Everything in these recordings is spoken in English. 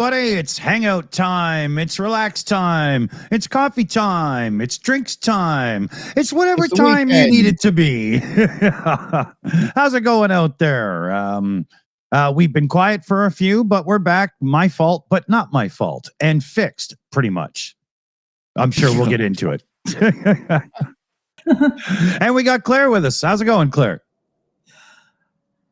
everybody. It's hangout time. It's relax time. It's coffee time. It's drinks time. It's whatever It's the time you weekend. need it to be. How's it going out there? We've been quiet for a few, but we're back. My fault, but not my fault. And fixed, pretty much. I'm sure we'll get into it. And we got Claire with us. How's it going, Claire?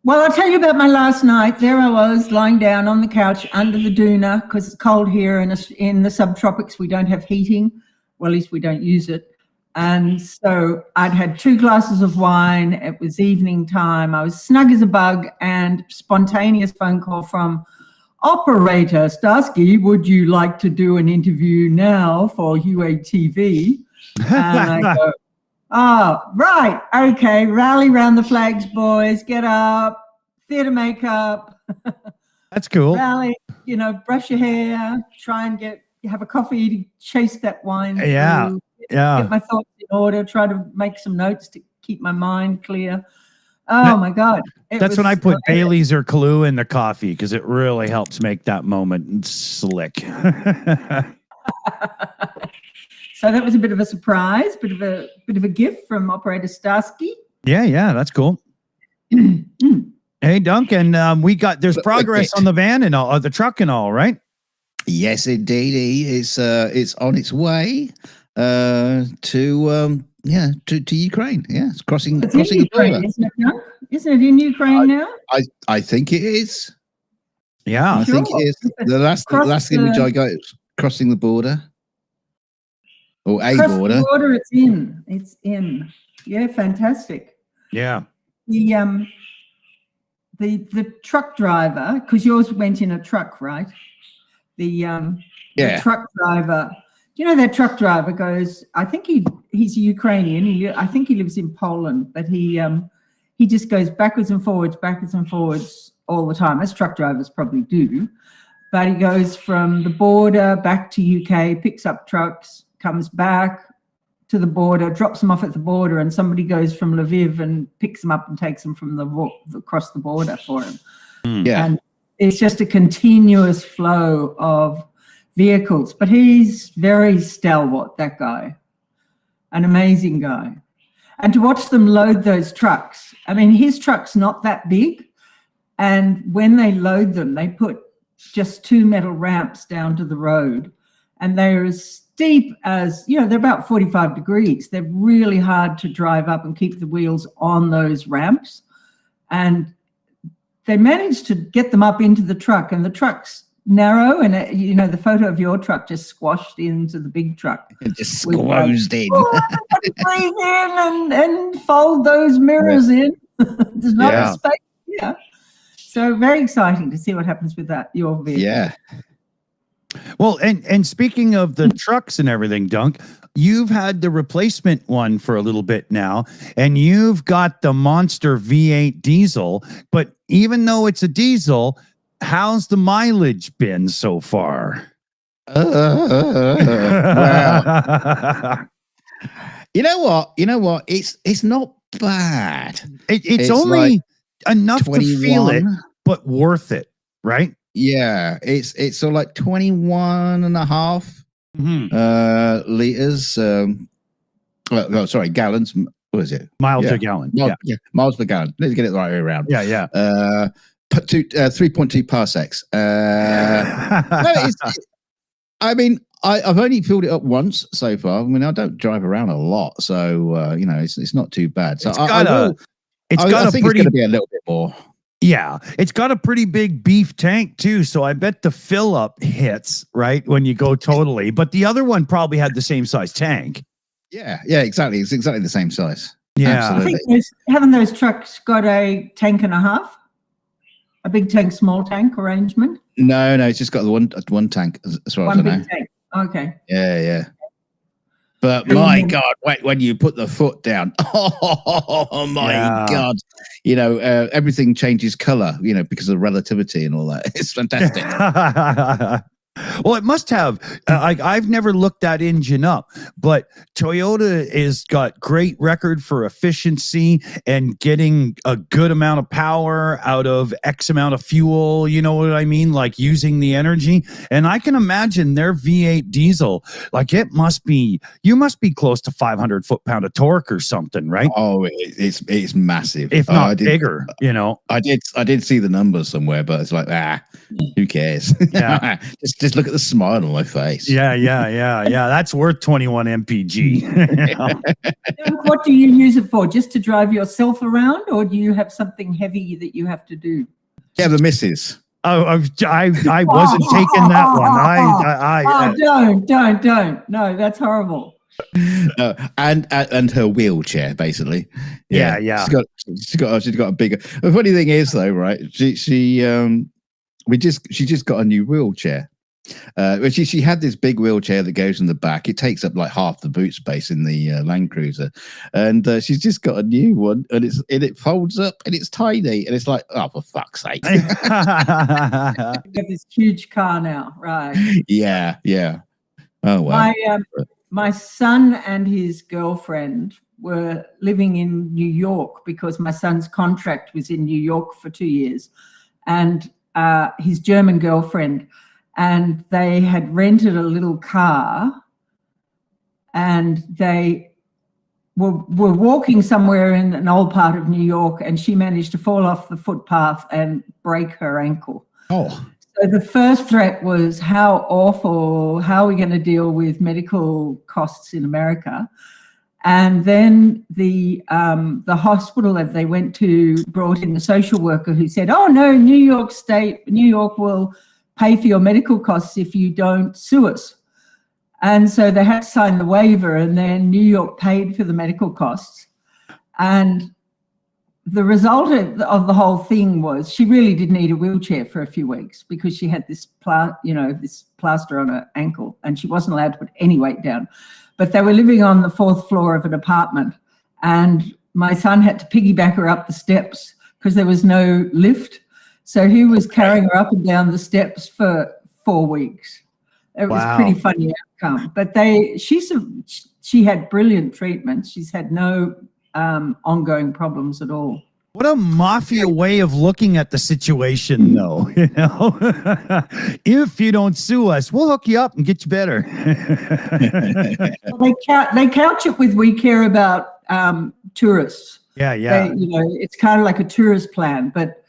Well, I'll tell you about my last night. There I was lying down on the couch under the doona because it's cold here and in the subtropics. We don't have heating. Well, at least we don't use it. And so I'd had 2 glasses of wine. It was evening time. I was snug as a bug, and spontaneous phone call from operator Starsky. Would you like to do an interview now for UATV? And I go, oh, right. Okay. Rally round the flags, boys. Get up. Theatre makeup. That's cool. Rally, brush your hair. Try and have a coffee to chase that wine Yeah. through. Yeah. Get my thoughts in order. Try to make some notes to keep my mind clear. Oh, my God. That's when I put Bailey's or Kahlua in the coffee because it really helps make that moment slick. So that was a bit of a surprise, bit of a gift from Operator Starsky. Yeah, that's cool. Hey, Duncan, there's progress on the van and all, the truck and all, right? Yes, indeed. It's on its way to Ukraine. Yeah, it's crossing the border. Isn't it in Ukraine now? I think it is. Yeah, I think it is. The last image I got is crossing the border. Or Across border. The border, it's in. Yeah, fantastic. Yeah. The truck driver, because yours went in a truck, right? The truck driver. Do you know that truck driver goes? I think he's a Ukrainian. I think he lives in Poland, but he just goes backwards and forwards all the time, as truck drivers probably do. But he goes from the border back to UK, picks up trucks, comes back to the border, drops them off at the border, and somebody goes from Lviv and picks them up and takes them from across the border for him. Yeah. And it's just a continuous flow of vehicles. But he's very stalwart, that guy. An amazing guy. And to watch them load those trucks, I mean, his truck's not that big. And when they load them, they put just 2 metal ramps down to the road. And they're as steep as, they're about 45 degrees. They're really hard to drive up and keep the wheels on those ramps. And they managed to get them up into the truck, and the truck's narrow. And, the photo of your truck just squashed into the big truck. It just squozed in. Breathe in and fold those mirrors in. There's not space here. So very exciting to see what happens with your vehicle. Yeah. Well, and speaking of the trucks and everything, Dunk, you've had the replacement one for a little bit now, and you've got the monster V8 diesel. But even though it's a diesel, how's the mileage been so far? Wow. You know what? It's not bad. It's only like enough 21. to feel it, but worth it, right? Yeah, it's sort of like 21 and a half liters. Gallons. What is it? Miles per gallon. Miles per gallon. Let's get it the right way around. Yeah. 3.2 parsecs. I mean, I've only filled it up once so far. I mean, I don't drive around a lot, so it's not too bad. So I think it's going to be a little bit more. Yeah, it's got a pretty big beef tank too, so I bet the fill up hits right when you go totally. But the other one probably had the same size tank. Yeah, exactly. It's exactly the same size. Yeah, absolutely. I think haven't those trucks got a tank and a half? A big tank, small tank arrangement? No, it's just got the one tank as far as I know. One big tank. Okay. Yeah. But my God, when you put the foot down, oh my God, everything changes color, because of relativity and all that. It's fantastic. Well, it must have. I've never looked that engine up, but Toyota is got great record for efficiency and getting a good amount of power out of X amount of fuel. You know what I mean? Like using the energy. And I can imagine their V8 diesel, like you must be close to 500 foot-pound of torque or something, right? Oh, it's massive. If not bigger, you know. I did see the numbers somewhere, but it's like, who cares? Yeah. just look at the smile on my face. Yeah. That's worth 21 mpg. What do you use it for? Just to drive yourself around, or do you have something heavy that you have to do? Yeah, the missus. Oh, I wasn't taking that one. Don't. No, that's horrible. And her wheelchair, basically. Yeah. She's got a bigger. The funny thing is, though, right? She just got a new wheelchair. She had this big wheelchair that goes in the back. It takes up like half the boot space in the Land Cruiser, and she's just got a new one, and it folds up and it's tiny, and it's like, oh, for fuck's sake! You have this huge car now, right? Yeah. Oh wow. My son and his girlfriend were living in New York because my son's contract was in New York for 2 years, and his German girlfriend. And they had rented a little car, and they were walking somewhere in an old part of New York, and she managed to fall off the footpath and break her ankle. Oh. So the first threat was, how awful, how are we going to deal with medical costs in America? And then the hospital that they went to brought in the social worker who said, oh no, New York will pay for your medical costs if you don't sue us. And so they had to sign the waiver, and then New York paid for the medical costs. And the result of the whole thing was she really did need a wheelchair for a few weeks because she had this plaster on her ankle, and she wasn't allowed to put any weight down. But they were living on the 4th floor of an apartment, and my son had to piggyback her up the steps because there was no lift. So he was carrying her up and down the steps for 4 weeks. It was a pretty funny outcome. But she had brilliant treatment. She's had no ongoing problems at all. What a mafia way of looking at the situation, though. You know, if you don't sue us, we'll hook you up and get you better. They couch it with, we care about tourists. Yeah. It's kind of like a tourist plan, but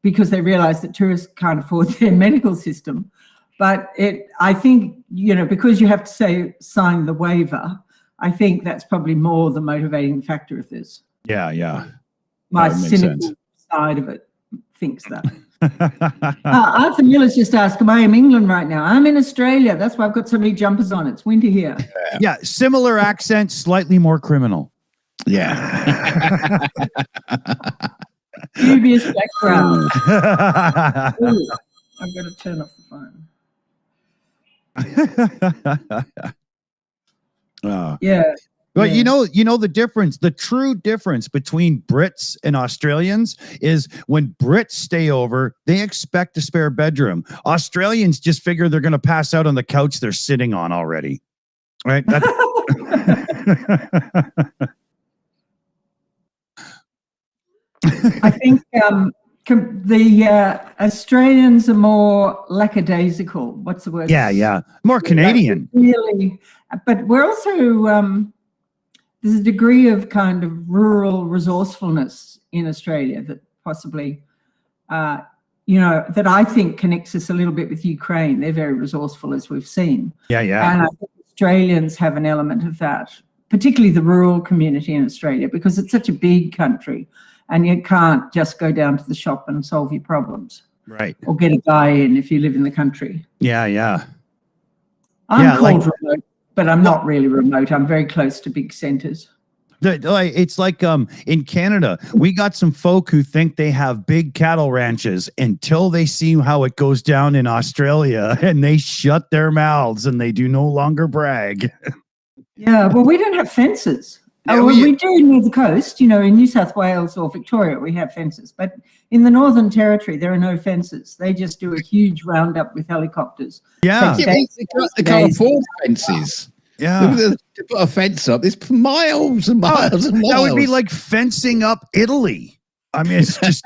because they realize that tourists can't afford their medical system. But I think, because you have to sign the waiver, I think that's probably more the motivating factor of this. Yeah. My cynical side of it thinks that. Arthur Miller's just asked, am I in England right now? I'm in Australia. That's why I've got so many jumpers on. It's winter here. Yeah, similar accent, slightly more criminal. Yeah. Dubious background. Ooh, I'm going to turn off the phone. Yeah. But you know the difference, the true difference between Brits and Australians is when Brits stay over, they expect a spare bedroom. Australians just figure they're going to pass out on the couch they're sitting on already. Right? I think the Australians are more lackadaisical. What's the word? Yeah. More Canadian. Really, but we're also there's a degree of kind of rural resourcefulness in Australia that possibly, that I think connects us a little bit with Ukraine. They're very resourceful, as we've seen. Yeah. And I think Australians have an element of that, particularly the rural community in Australia, because it's such a big country and you can't just go down to the shop and solve your problems. Right. Or get a guy in if you live in the country. Yeah. I'm called remote, but I'm not really remote. I'm very close to big centers. It's like in Canada, we got some folk who think they have big cattle ranches until they see how it goes down in Australia, and they shut their mouths and they do no longer brag. Yeah, well, we don't have fences. Oh, well, we do near the coast, in New South Wales or Victoria, we have fences. But in the Northern Territory, there are no fences. They just do a huge roundup with helicopters. Yeah. They can't afford fences. Yeah. To put a fence up, it's miles and miles and miles. That would be like fencing up Italy. I mean, it's just,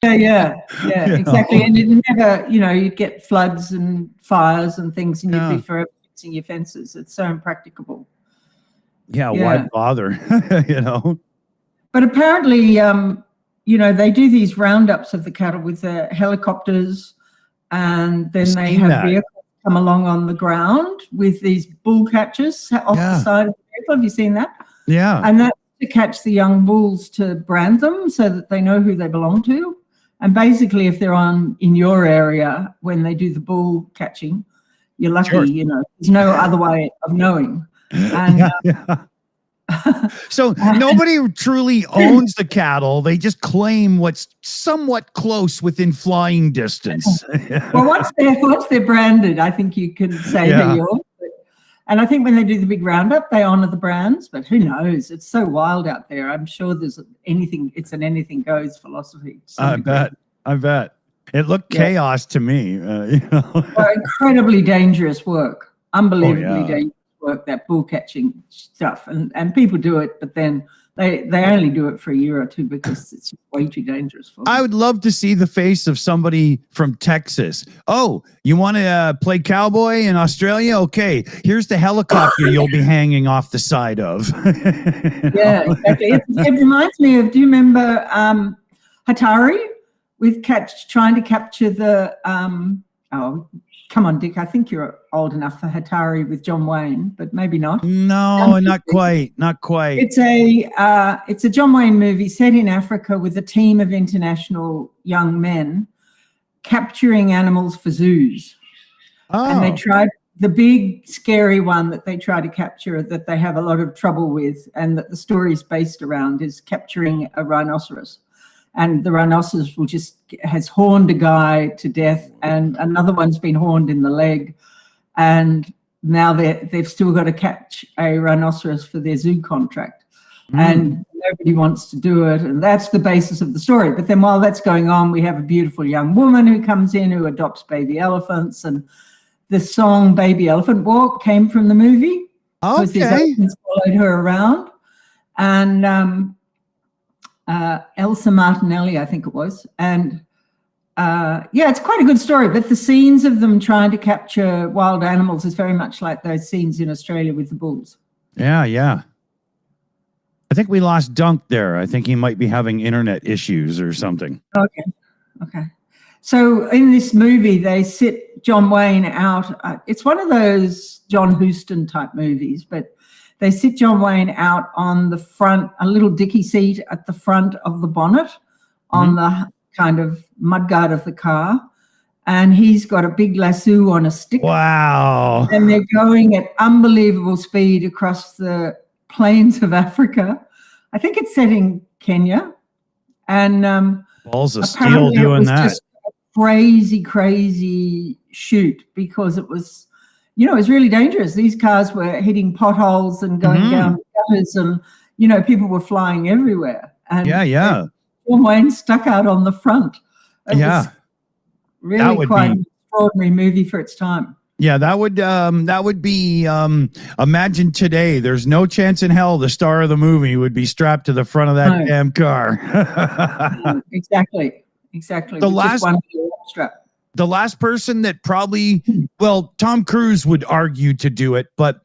Yeah, exactly. And it never, you'd get floods and fires and things, and you'd be forever fixing your fences. It's so impracticable. Yeah, why bother? But apparently, they do these roundups of the cattle with their helicopters, and then they have vehicles come along on the ground with these bull catchers off the side of the vehicle. Have you seen that? Yeah. And that's to catch the young bulls to brand them so that they know who they belong to. And basically, if they're in your area when they do the bull catching, you're lucky, there's no other way of knowing. And so nobody truly owns the cattle. They just claim what's somewhat close within flying distance. Well, once they're branded, I think you can say they're yours. And I think when they do the big roundup, they honor the brands, but who knows? It's so wild out there. I'm sure it's an anything goes philosophy. I bet. It looked chaos to me. Incredibly dangerous work. Unbelievably dangerous work, that bull catching stuff. And people do it, but then they only do it for a year or two because it's way too dangerous for them. I would love to see the face of somebody from Texas. Oh, you want to play cowboy in Australia? Okay, here's the helicopter you'll be hanging off the side of. Yeah, exactly. It reminds me of, do you remember Hatari with trying to capture the come on, Dick. I think you're old enough for Hatari with John Wayne, but maybe not. No, not quite. It's a John Wayne movie set in Africa with a team of international young men capturing animals for zoos. Oh. And they tried the big scary one that they try to capture that they have a lot of trouble with, and that the story is based around, is capturing a rhinoceros. And the rhinoceros has horned a guy to death, and another one's been horned in the leg. And now they've still got to catch a rhinoceros for their zoo contract. And nobody wants to do it. And that's the basis of the story. But then while that's going on, we have a beautiful young woman who comes in who adopts baby elephants. And the song Baby Elephant Walk came from the movie. Because these elephants followed her around. And Elsa Martinelli, I think it was. And it's quite a good story, but the scenes of them trying to capture wild animals is very much like those scenes in Australia with the bulls. Yeah. I think we lost Dunk there. I think he might be having internet issues or something. Okay. So in this movie, they sit John Wayne out. It's one of those John Huston type movies, but they sit John Wayne out on the front, a little dicky seat at the front of the bonnet on the kind of mudguard of the car. And he's got a big lasso on a stick. Wow. And they're going at unbelievable speed across the plains of Africa. I think it's set in Kenya. And balls of steel doing that. Just a crazy shoot because it was, it was really dangerous. These cars were hitting potholes and going down gutters, and, people were flying everywhere. And John Wayne stuck out on the front. It was really quite an extraordinary movie for its time. Yeah, that would be imagine today. There's no chance in hell the star of the movie would be strapped to the front of that damn car. Exactly. The last person that probably, Tom Cruise would argue to do it, but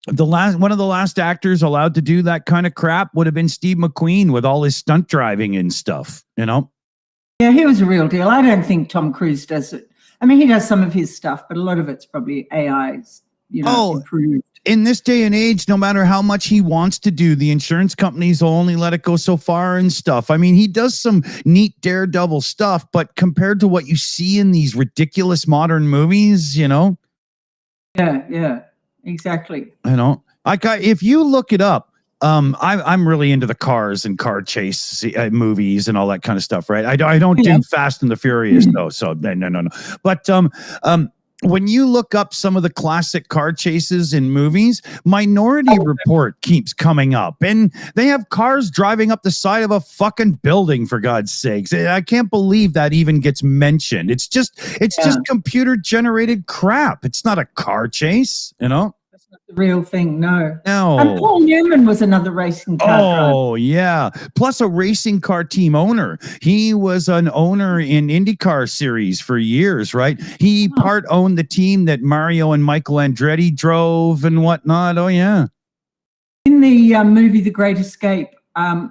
one of the last actors allowed to do that kind of crap would have been Steve McQueen with all his stunt driving and stuff, Yeah, he was a real deal. I don't think Tom Cruise does it. I mean, he does some of his stuff, but a lot of it's probably AI's, improved. In this day and age, no matter how much he wants to do, the insurance companies will only let it go so far and stuff. I mean, he does some neat daredevil stuff, but compared to what you see in these ridiculous modern movies, Yeah, exactly. If you look it up, I'm really into the cars and car chase movies and all that kind of stuff, right? I don't do Fast and the Furious though, so no. But when you look up some of the classic car chases in movies, Minority Report keeps coming up, and they have cars driving up the side of a fucking building, for God's sakes. I can't believe that even gets mentioned. It's just computer generated crap. It's not a car chase, you know? That's not the real thing, no. No. And Paul Newman was another racing car driver. Oh, yeah. Plus a racing car team owner. He was an owner in IndyCar series for years, right? He part owned the team that Mario and Michael Andretti drove and whatnot. Oh, yeah. In the movie The Great Escape,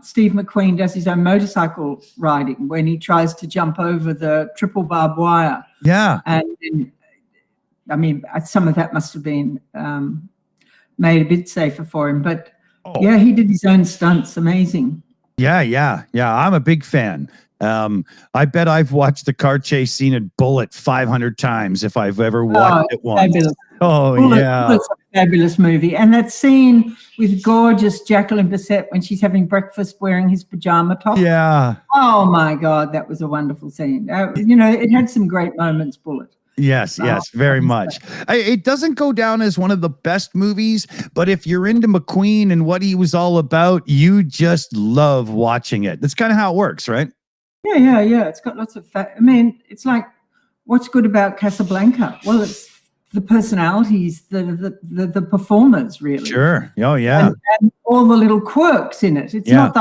Steve McQueen does his own motorcycle riding when he tries to jump over the triple barbed wire. Yeah. And I mean, some of that must have been made a bit safer for him. But yeah, he did his own stunts. Amazing. Yeah. I'm a big fan. I bet I've watched the car chase scene at Bullet 500 times if I've ever watched it once. Fabulous. Oh, yeah. Bullet's a fabulous movie. And that scene with gorgeous Jacqueline Bisset when she's having breakfast wearing his pajama top. Yeah. Oh, my God. That was a wonderful scene. It had some great moments, Bullet. Yes, very much. It doesn't go down as one of the best movies, but if you're into McQueen and what he was all about, you just love watching it. That's kind of how it works, right? Yeah. It's got lots of I mean, it's like, what's good about Casablanca? Well, it's the personalities, the performers, really. Sure. Oh, yeah. And all the little quirks in it. It's not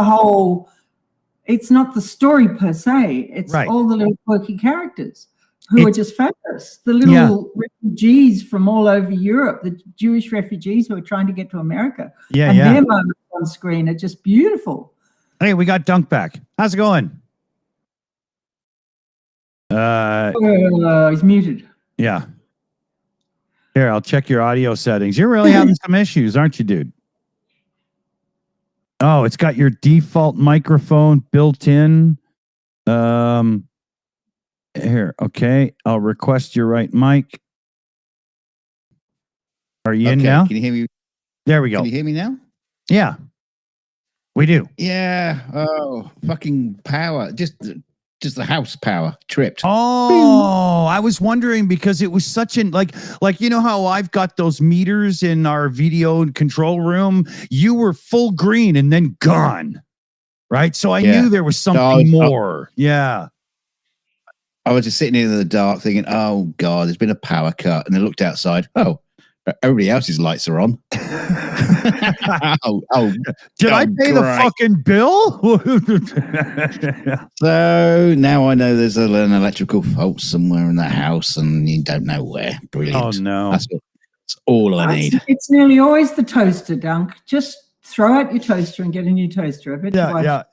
it's not the story per se. It's all the little quirky characters who are just fabulous. The little refugees from all over Europe, the Jewish refugees who are trying to get to America. And their moments on screen are just beautiful. Hey, we got Dunk back. How's it going? He's muted. Yeah. Here, I'll check your audio settings. You're really having some issues, aren't you, dude? Oh, it's got your default microphone built in. Here, okay. I'll request your right mic. Are you in now? Can you hear me? There we go. Can you hear me now? Yeah, we do. Yeah. Oh, fucking power. Just the house power tripped. Oh, I was wondering because it was such an like you know how I've got those meters in our video control room. You were full green and then gone, right? So I knew there was something more. Yeah. I was just sitting in the dark thinking, oh, God, there's been a power cut. And I looked outside. Oh, everybody else's lights are on. Did I pay the fucking bill? So now I know there's an electrical fault somewhere in the house and you don't know where. Brilliant. Oh, no. That's all I need. It's nearly always the toaster, Dunk. Just throw out your toaster and get a new toaster. I bet Yeah.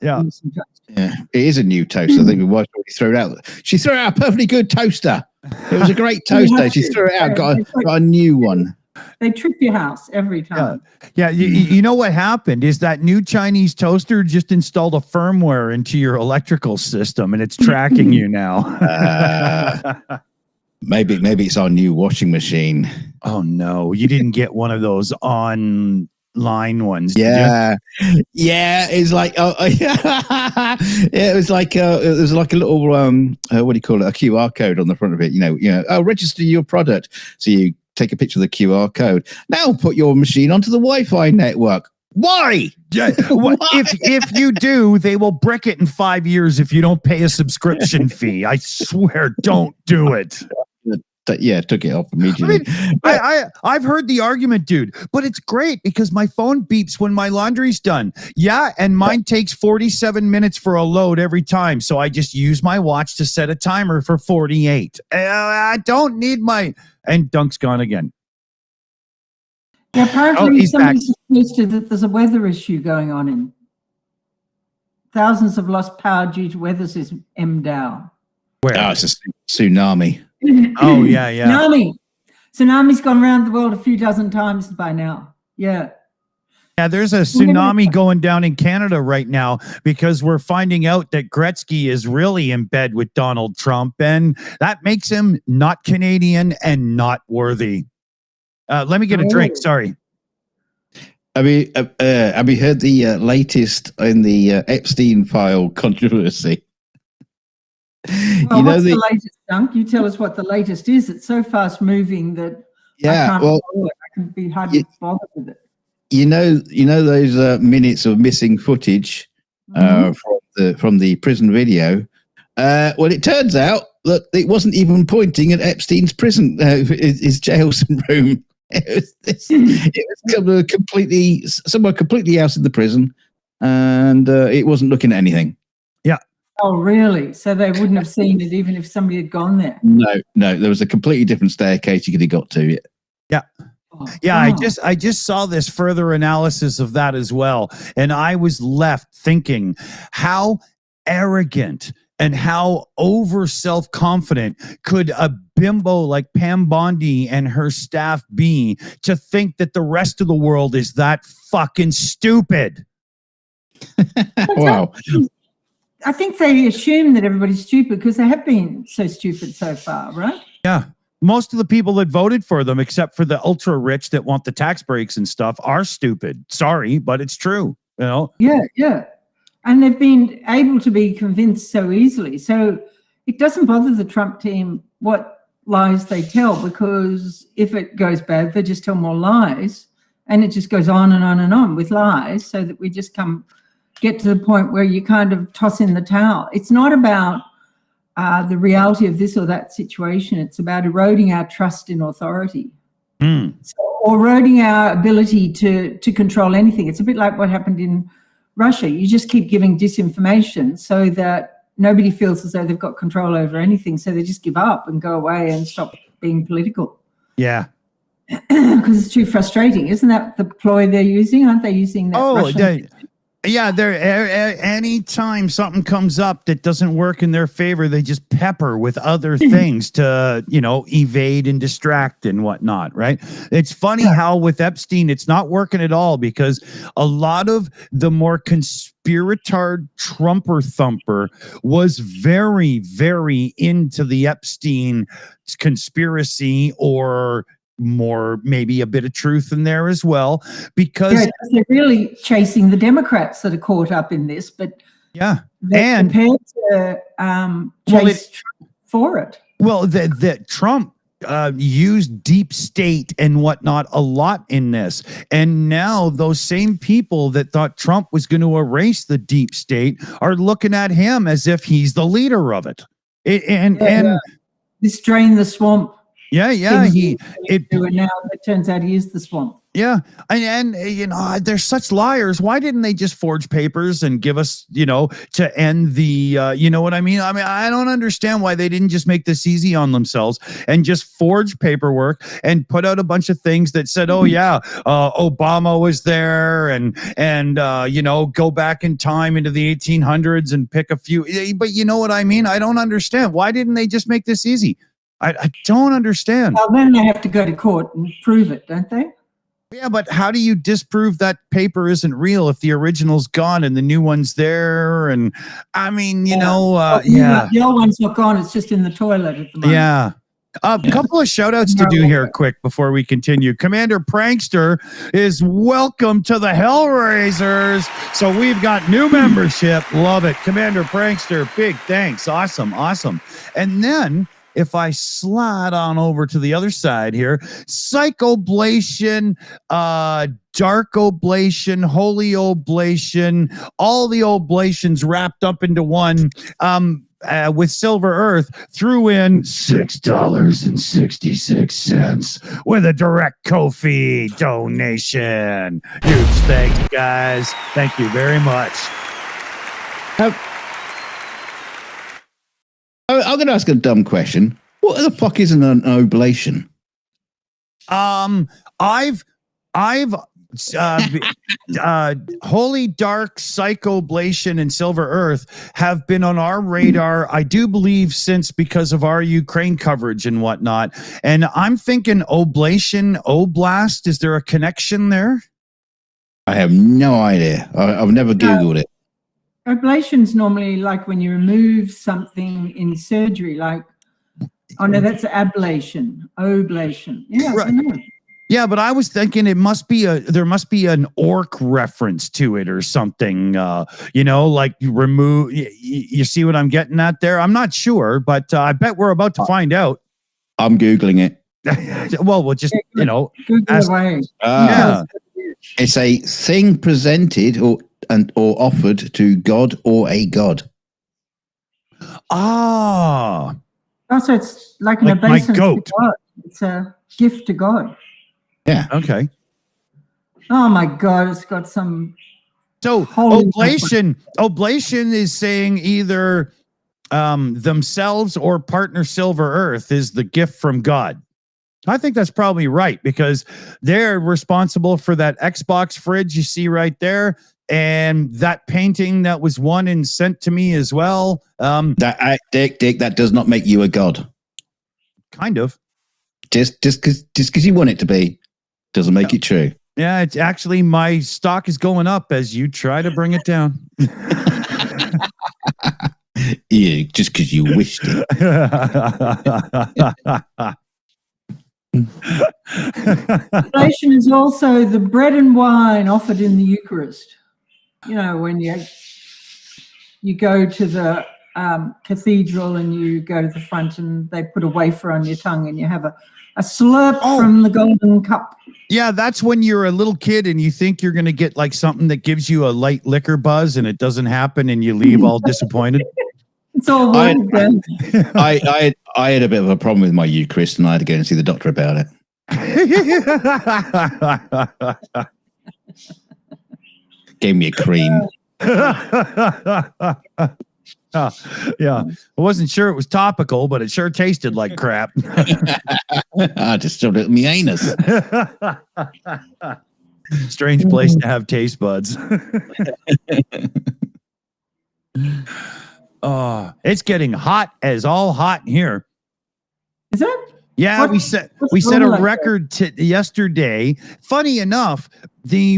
Yeah, it is a new toaster. I think my wife already threw it out. She threw out a perfectly good toaster. It was a great toaster. She threw it out, got a new one. They trip your house every time. Yeah. You know what happened is that new Chinese toaster just installed a firmware into your electrical system and it's tracking you now. Maybe it's our new washing machine. Oh no, you didn't get one of those online ones. Yeah. It's like it was like a little what do you call it? A QR code on the front of it. Register your product. So you take a picture of the QR code. Now put your machine onto the Wi-Fi network. Why? If you do, they will brick it in 5 years if you don't pay a subscription fee. I swear, don't do it. Took it off immediately. I've heard the argument, dude, but it's great because my phone beeps when my laundry's done. Yeah, and mine takes 47 minutes for a load every time, so I just use my watch to set a timer for 48. I don't need and Dunk's gone again. Yeah, apparently somebody's posted that there's a weather issue going on in thousands have lost power due to weather, says M. Dow. Where? Oh, it's a tsunami. Oh, yeah. Tsunami's gone around the world a few dozen times by now. Yeah. Yeah, there's a tsunami going down in Canada right now because we're finding out that Gretzky is really in bed with Donald Trump, and that makes him not Canadian and not worthy. Let me get a drink. Sorry. Have you heard the latest in the Epstein file controversy? Well, what's the latest, Dunk? You tell us what the latest is. It's so fast moving that I can't follow it. I can be hardly bothered with it. You know those minutes of missing footage from the prison video. Well, it turns out that it wasn't even pointing at Epstein's prison, his jail room. It was completely somewhere completely out of the prison, and it wasn't looking at anything. Yeah. Oh, really? So they wouldn't have seen it even if somebody had gone there? No. There was a completely different staircase you could have got to it. Yeah. Yeah, wow. I just saw this further analysis of that as well, and I was left thinking how arrogant and how over self-confident could a bimbo like Pam Bondi and her staff be to think that the rest of the world is that fucking stupid? Wow. I think they assume that everybody's stupid because they have been so stupid so far, right? Yeah. Most of the people that voted for them, except for the ultra rich that want the tax breaks and stuff, are stupid. Sorry, but it's true. You know? Yeah. And they've been able to be convinced so easily. So it doesn't bother the Trump team what lies they tell, because if it goes bad, they just tell more lies, and it just goes on and on and on with lies, so that we just get to the point where you kind of toss in the towel. It's not about the reality of this or that situation. It's about eroding our trust in authority, or eroding our ability to control anything. It's a bit like what happened in Russia. You just keep giving disinformation so that nobody feels as though they've got control over anything. So they just give up and go away and stop being political. Yeah. Because it's too frustrating. Isn't that the ploy they're using? Aren't they using that? Russian yeah, anytime something comes up that doesn't work in their favor, they just pepper with other things to, evade and distract and whatnot, right? It's funny how with Epstein, it's not working at all, because a lot of the more conspiratard Trumper thumper was very, very into the Epstein conspiracy, or more maybe a bit of truth in there as well, because they're really chasing the Democrats that are caught up in this, but they're prepared to chase Trump for it. Well, that Trump used deep state and whatnot a lot in this, and now those same people that thought Trump was going to erase the deep state are looking at him as if he's the leader of it. And this drain the swamp. Yeah. And now it turns out he is the swamp. Yeah. And they're such liars. Why didn't they just forge papers and give us, to end the, you know what I mean? I don't understand why they didn't just make this easy on themselves and just forge paperwork and put out a bunch of things that said, Obama was there and go back in time into the 1800s and pick a few. But you know what I mean? I don't understand. Why didn't they just make this easy? I don't understand. Well, then they have to go to court and prove it, don't they? Yeah, but how do you disprove that paper isn't real if the original's gone and the new one's there? And the old one's not gone. It's just in the toilet at the moment. Yeah. A couple of shout outs to do here quick before we continue. Commander Prankster is welcome to the Hellraisers. So we've got new membership. Love it. Commander Prankster, big thanks. Awesome. And then if I slide on over to the other side here, Psychoblation, Dark Oblation, Holy Oblation, all the oblations wrapped up into one, with Silver Earth, threw in $6.66 with a direct Ko-fi donation. Huge thanks, guys. Thank you very much. I'm going to ask a dumb question. What the fuck is an oblation? I've Holy Dark, Psychoblation, and Silver Earth have been on our radar, I do believe, since because of our Ukraine coverage and whatnot. And I'm thinking oblation, oblast. Is there a connection there? I have no idea. I've never Googled it. Oblation's normally like when you remove something in surgery, like, oh no, that's ablation, oblation. Yeah, right. I know. Yeah, but I was thinking there must be an orc reference to it or something. Like you remove. You see what I'm getting at there? I'm not sure, but I bet we're about to find out. I'm Googling it. Well, we'll just Google ask, away. yeah. It's a thing presented or offered to God or a god. Ah, Also, it's like an like my obeisance goat. to God. It's a gift to God. Yeah. Okay. Oh my God, it's got some. So Holy oblation is saying either themselves or partner Silver Earth is the gift from God. I think that's probably right because they're responsible for that Xbox fridge you see right there, and that painting that was won and sent to me as well. Dick, that does not make you a god. Kind of. Just because you want it to be doesn't make it true. Yeah, it's actually my stock is going up as you try to bring it down. Yeah, just because you wished it. Oblation is also the bread and wine offered in the Eucharist. When you go to the cathedral and you go to the front and they put a wafer on your tongue and you have a slurp from the golden cup. Yeah, that's when you're a little kid and you think you're going to get like something that gives you a light liquor buzz and it doesn't happen and you leave all disappointed. It's all watered down. I had a bit of a problem with my Eucharist and I had to go and see the doctor about it. Gave me a cream. Yeah, I wasn't sure it was topical, but it sure tasted like crap. I just shoved it in my anus. Strange place to have taste buds. Oh, it's getting hot as all hot here. Is it? Yeah, we set a record yesterday. Funny enough, the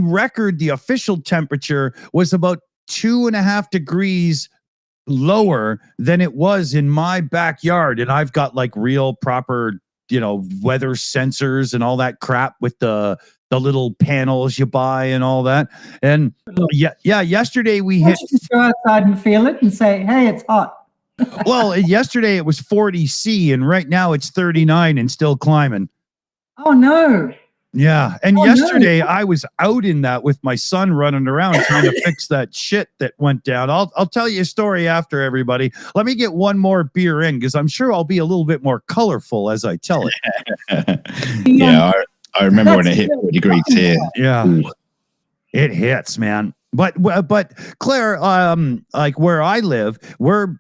official temperature was about 2.5 degrees lower than it was in my backyard, and I've got like real proper, weather sensors and all that crap with the little panels you buy and all that. And yesterday we hit. Just go outside and feel it and say, "Hey, it's hot." Well, yesterday it was 40 C, and right now it's 39 and still climbing. Oh no! Yeah, and yesterday I was out in that with my son running around trying to fix that shit that went down. I'll tell you a story after, everybody. Let me get one more beer in because I'm sure I'll be a little bit more colorful as I tell it. Yeah, I remember when it hit 4 degrees here. Yeah. Ooh. It hits, man. But Claire, like where I live, we're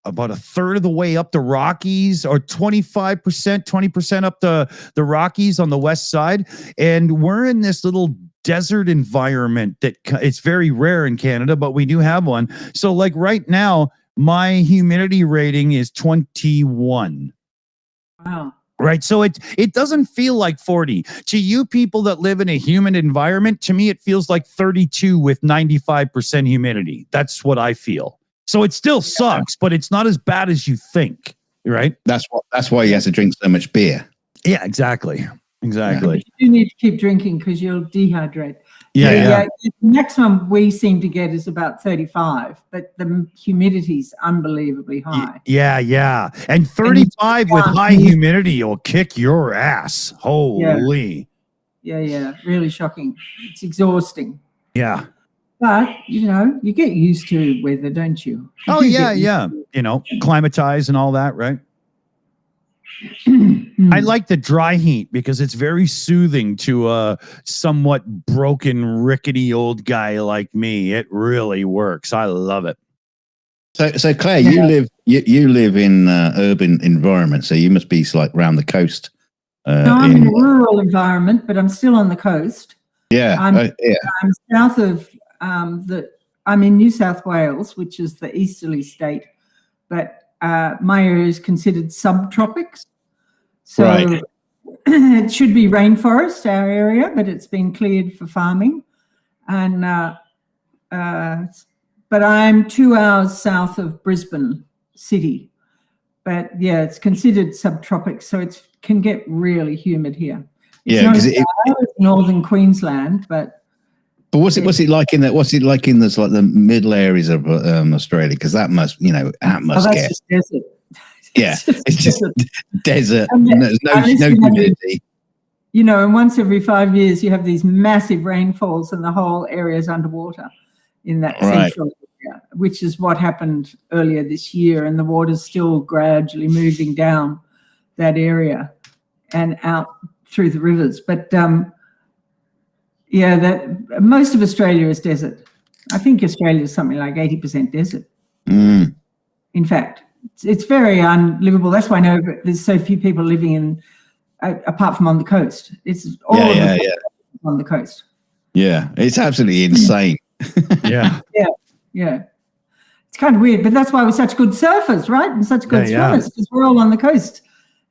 about a third of the way up the Rockies, or 20% up the Rockies on the west side, and we're in this little desert environment that it's very rare in Canada, but we do have one. So like right now, my humidity rating is 21. Wow. Right. So it doesn't feel like 40. To you people that live in a humid environment, to me, it feels like 32 with 95% humidity. That's what I feel. So it still sucks, but it's not as bad as you think. Right. That's why you have to drink so much beer. Yeah, exactly. Exactly. You need to keep drinking because you'll dehydrate. Yeah. The maximum we seem to get is about 35, but the humidity's unbelievably high. Yeah. And 35 with high humidity will kick your ass. Holy. Yeah. Really shocking. It's exhausting. Yeah. But, you get used to weather, don't you? Yeah. Climatize and all that, right? I like the dry heat because it's very soothing to a somewhat broken, rickety old guy like me. It really works. I love it. So Claire, you live in urban environment, so you must be like around the coast. No, I'm in a rural environment, but I'm still on the coast. Yeah, I'm south of I'm in New South Wales, which is the easterly state, but my area is considered subtropics. So it should be rainforest, our area, but it's been cleared for farming. And but I'm 2 hours south of Brisbane city. But yeah, it's considered subtropics, so it can get really humid here. It's Yeah, not because as bad as northern Queensland, but what's it like in that? What's it like in this like the middle areas of Australia? Because that must that's get just desert. yeah, it's just desert. And There's no unless you have humidity. You know, and once every 5 years, you have these massive rainfalls, and the whole area is underwater in that central area, which is what happened earlier this year. And the water's still gradually moving down that area and out through the rivers. But yeah, that most of Australia is desert. I think Australia is something like 80% desert. Mm. In fact, it's very unlivable. That's why I know there's so few people living in, apart from on the coast. It's all on the coast. Yeah, it's absolutely insane. Yeah. Yeah. It's kind of weird, but that's why we're such good surfers, right? And such good swimmers, because we're all on the coast.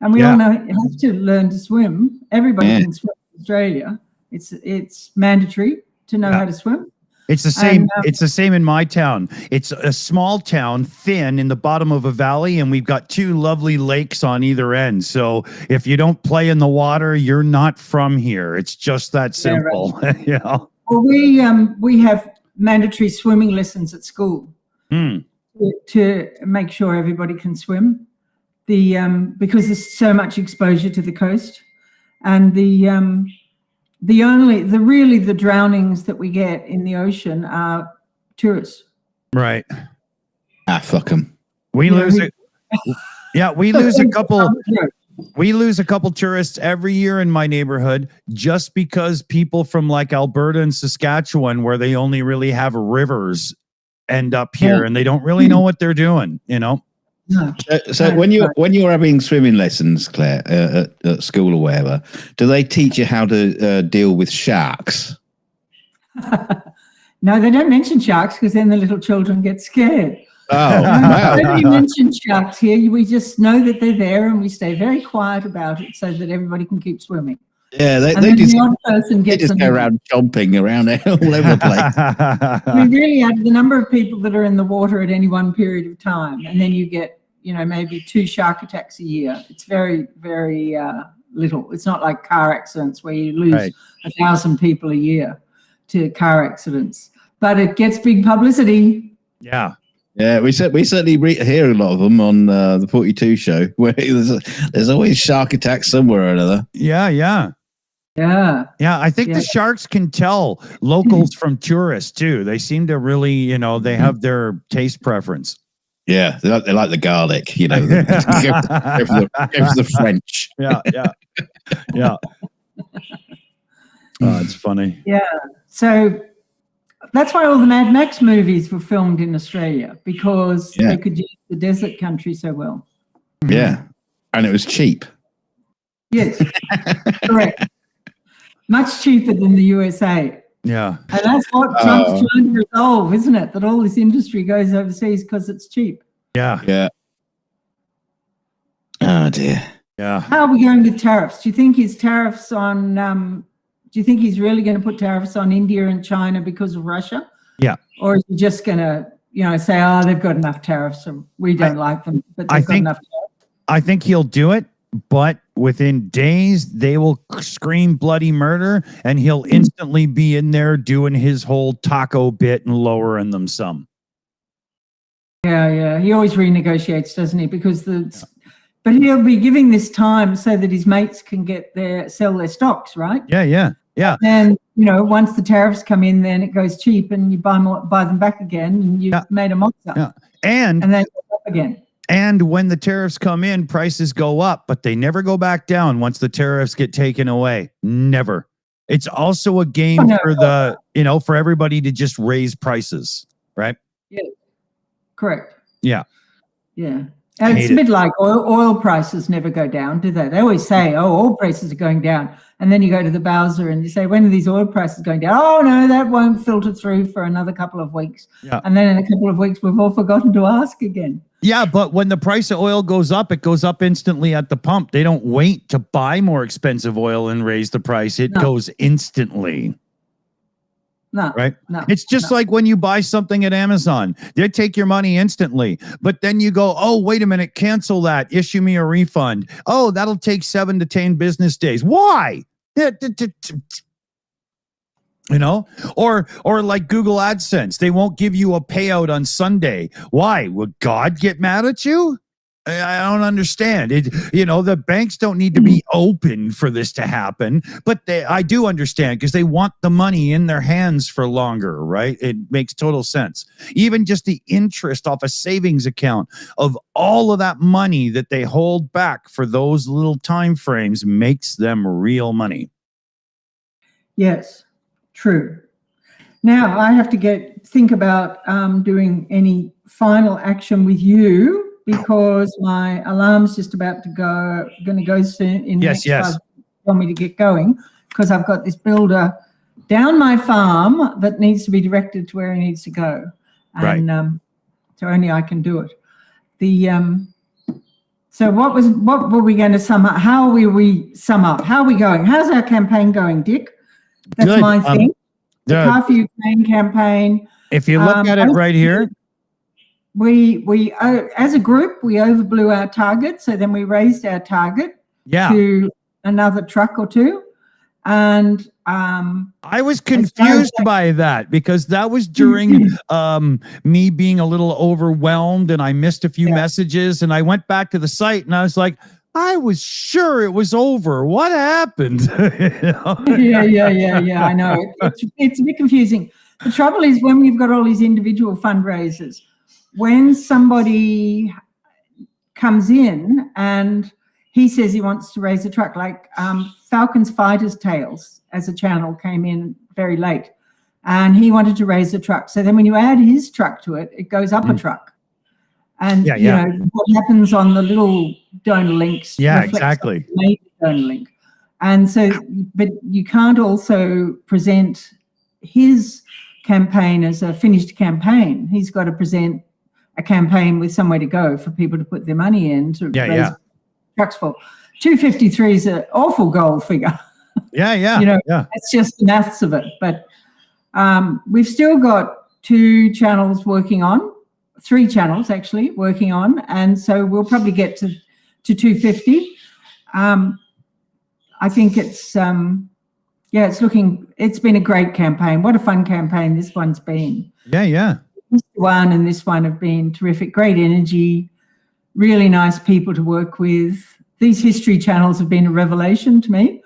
And we all have to learn to swim. Everybody can swim in Australia. It's mandatory to know how to swim. It's the same. It's the same in my town. It's a small town, thin in the bottom of a valley, and we've got 2 lovely lakes on either end. So if you don't play in the water, you're not from here. It's just that simple. Yeah, right. You know? Well, we have mandatory swimming lessons at school to make sure everybody can swim. Because there's so much exposure to the coast, and the drownings that we get in the ocean are tourists. Right. Ah, fuck them. We lose it. Yeah, we lose a couple. We lose a couple tourists every year in my neighborhood just because people from like Alberta and Saskatchewan, where they only really have rivers, end up here and they don't really know what they're doing, you know? No. So when you're having swimming lessons, Claire, at school or wherever, do they teach you how to deal with sharks? No, they don't mention sharks because then the little children get scared. Oh, wow. Nobody mentions sharks here. We just know that they're there, and we stay very quiet about it so that everybody can keep swimming. Yeah, they just, they just go around chomping around all over the place. We really have the number of people that are in the water at any one period of time, and then you get, maybe 2 shark attacks a year. It's very, very little. It's not like car accidents where you lose 1,000 people a year to car accidents, but it gets big publicity. Yeah. Yeah, we certainly hear a lot of them on the 42 show, where there's always shark attacks somewhere or another. Yeah. I think the sharks can tell locals from tourists too. They seem to really, they have their taste preference. Yeah, they like the garlic, go for the French. Yeah. Oh, it's funny. Yeah. So that's why all the Mad Max movies were filmed in Australia, because they could use the desert country so well. Yeah. And it was cheap. Yes. Correct. Much cheaper than the USA. Yeah. And that's what Trump's trying to resolve, isn't it? That all this industry goes overseas because it's cheap. Yeah. Oh, dear. Yeah. How are we going with tariffs? Do you think his tariffs on... do you think he's really going to put tariffs on India and China because of Russia? Yeah. Or is he just going to, say, they've got enough tariffs, or we don't like them, but they've got enough tariffs? I think he'll do it, but within days, they will scream bloody murder, and he'll instantly be in there doing his whole taco bit and lowering them some. Yeah. He always renegotiates, doesn't he? Because but he'll be giving this time so that his mates can sell their stocks, right? Yeah. And once the tariffs come in, then it goes cheap, and you buy them back again, and you've made a monster. Yeah. And then go up again. And when the tariffs come in, prices go up, but they never go back down once the tariffs get taken away. Never. It's also a game for everybody to just raise prices, right? Yeah. Correct. Yeah. And it's a bit like oil prices never go down, do they? They always say, oil prices are going down. And then you go to the Bowser and you say, when are these oil prices going down? Oh, no, that won't filter through for another couple of weeks. Yeah. And then in a couple of weeks, we've all forgotten to ask again. Yeah, but when the price of oil goes up, it goes up instantly at the pump. They don't wait to buy more expensive oil and raise the price. It goes instantly. No, right? No, it's just like when you buy something at Amazon, they take your money instantly, but then you go, oh, wait a minute, cancel that, issue me a refund. Oh, that'll take 7 to 10 business days. Why? Yeah, or like Google AdSense, they won't give you a payout on Sunday. Why? Would God get mad at you? I don't understand it. The banks don't need to be open for this to happen, but I do understand, because they want the money in their hands for longer, right? It makes total sense. Even just the interest off a savings account of all of that money that they hold back for those little time frames makes them real money. Yes, true. Now I have to think about doing any final action with you, because my alarm's just about to going to go soon in the next 5 minutes. Want me to get going, because I've got this builder down my farm that needs to be directed to where he needs to go, and so only I can do it. So what were we going to sum up? How will we sum up? How are we going? How's our campaign going, Dick? That's good. my thing. The Carpasian Ukraine campaign. If you look at it right here, we as a group, we overblew our target, so then we raised our target to another truck or two, and I was confused by that, because that was during me being a little overwhelmed, and I missed a few messages, and I went back to the site and I was like, I was sure it was over. What happened? Yeah. I know. It's a bit confusing. The trouble is, when we've got all these individual fundraisers, when somebody comes in and he says he wants to raise a truck, like Falcon's Fighter's Tales as a channel came in very late, and he wanted to raise a truck. So then when you add his truck to it, it goes up a truck. And you know what happens on the little donor links. Yeah, exactly. On the major donor link. And so, but you can't also present his campaign as a finished campaign. He's got to present a campaign with somewhere to go for people to put their money in to raise trucks for. 253 is an awful goal figure. It's just the maths of it. But we've still got 2 channels working on, 3 channels actually working on, and so we'll probably get to 250. I think it's it's been a great campaign. What a fun campaign this one's been. This one and this one have been terrific. Great energy, really nice people to work with. These history channels have been a revelation to me,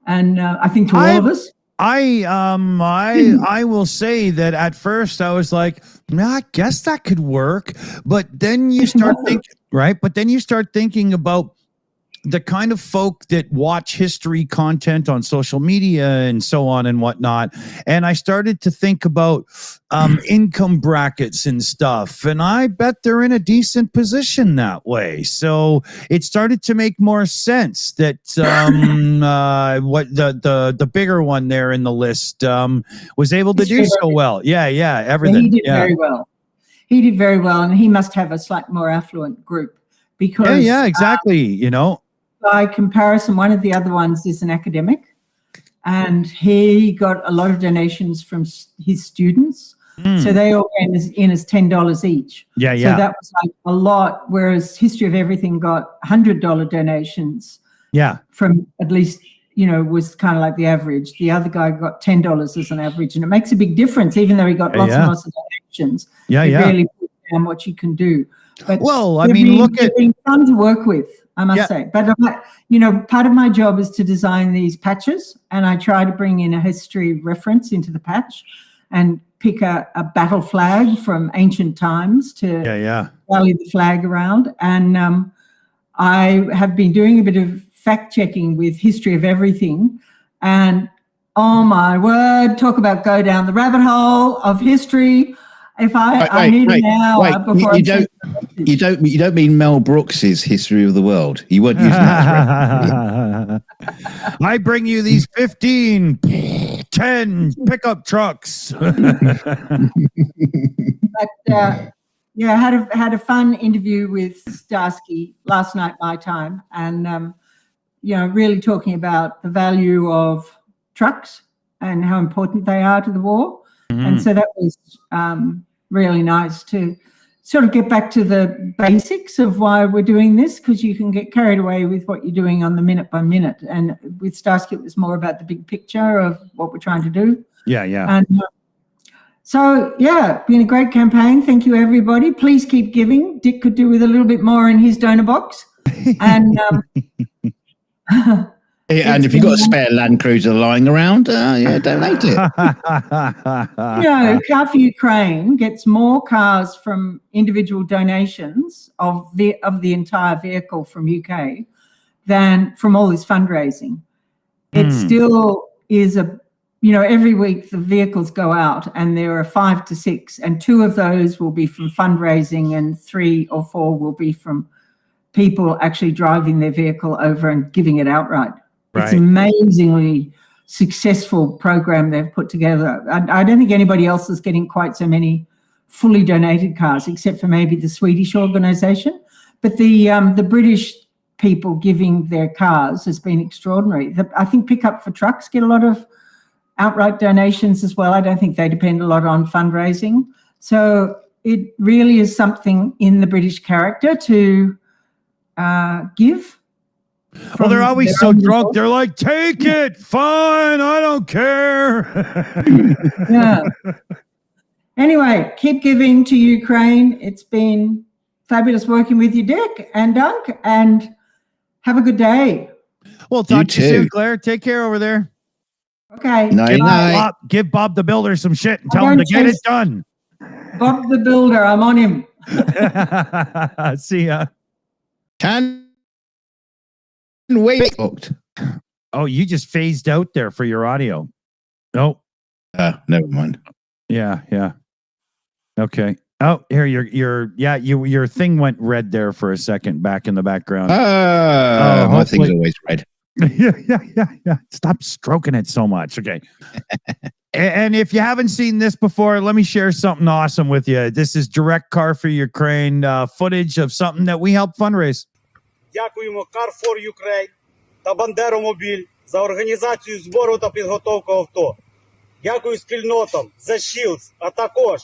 and I think to all of us. I will say that at first I was like, I guess that could work, but then you start thinking, right? But then you start thinking about the kind of folk that watch history content on social media and so on and whatnot. And I started to think about income brackets and stuff. And I bet they're in a decent position that way. So it started to make more sense that what the bigger one there in the list was able to do so well. Everything. He did very well. He did very well. And he must have a slightly more affluent group, because exactly. By comparison, one of the other ones is an academic, and he got a lot of donations from his students. So they all came in as $10 each. So that was like a lot, whereas History of Everything got $100 donations. From at least, was kind of like the average. The other guy got $10 as an average, and it makes a big difference, even though he got lots and lots of donations. It really puts down what you can do. But they've been fun to work with, I must say. But part of my job is to design these patches, and I try to bring in a history reference into the patch and pick a battle flag from ancient times to rally the flag around. And I have been doing a bit of fact checking with History of Everything, and oh my word, talk about go down the rabbit hole of history. If I need an hour before you don't mean Mel Brooks's History of the World. You weren't using that. I bring you these 10 pickup trucks. But had a fun interview with Starsky last night, my time, and really talking about the value of trucks and how important they are to the war. And so that was really nice to sort of get back to the basics of why we're doing this, because you can get carried away with what you're doing on the minute by minute. And with Starsky, it was more about the big picture of what we're trying to do. Yeah. And so, yeah, been a great campaign. Thank you, everybody. Please keep giving. Dick could do with a little bit more in his donor box. And and if you've got a spare Land Cruiser lying around, donate it. Car for Ukraine gets more cars from individual donations of the entire vehicle from UK than from all this fundraising. It still is every week the vehicles go out and there are 5 to 6, and 2 of those will be from fundraising and 3 or 4 will be from people actually driving their vehicle over and giving it outright. Right. It's an amazingly successful program they've put together. I don't think anybody else is getting quite so many fully donated cars, except for maybe the Swedish organisation. But the British people giving their cars has been extraordinary. I think Pickup for Trucks get a lot of outright donations as well. I don't think they depend a lot on fundraising. So it really is something in the British character to give. Well, they're always so drunk. They're like, take it, fine, I don't care. Yeah. Anyway, keep giving to Ukraine. It's been fabulous working with you, Dick and Dunk, and have a good day. Well, talk to you soon, Claire. Take care over there. Okay. Night. Give Bob the Builder some shit and tell him to get it done. Bob the Builder, I'm on him. See ya. Wait. Oh, you just phased out there for your audio. Nope. Never mind. Yeah. Okay. Oh, here your thing went red there for a second back in the background. My thing's always red. Yeah. Stop stroking it so much. Okay. And if you haven't seen this before, let me share something awesome with you. This is direct Car for Ukraine footage of something that we helped fundraise. Дякуємо Car for Ukraine та Бандеромобіль за організацію збору та підготовку авто. Дякую спільнотам TheShills, а також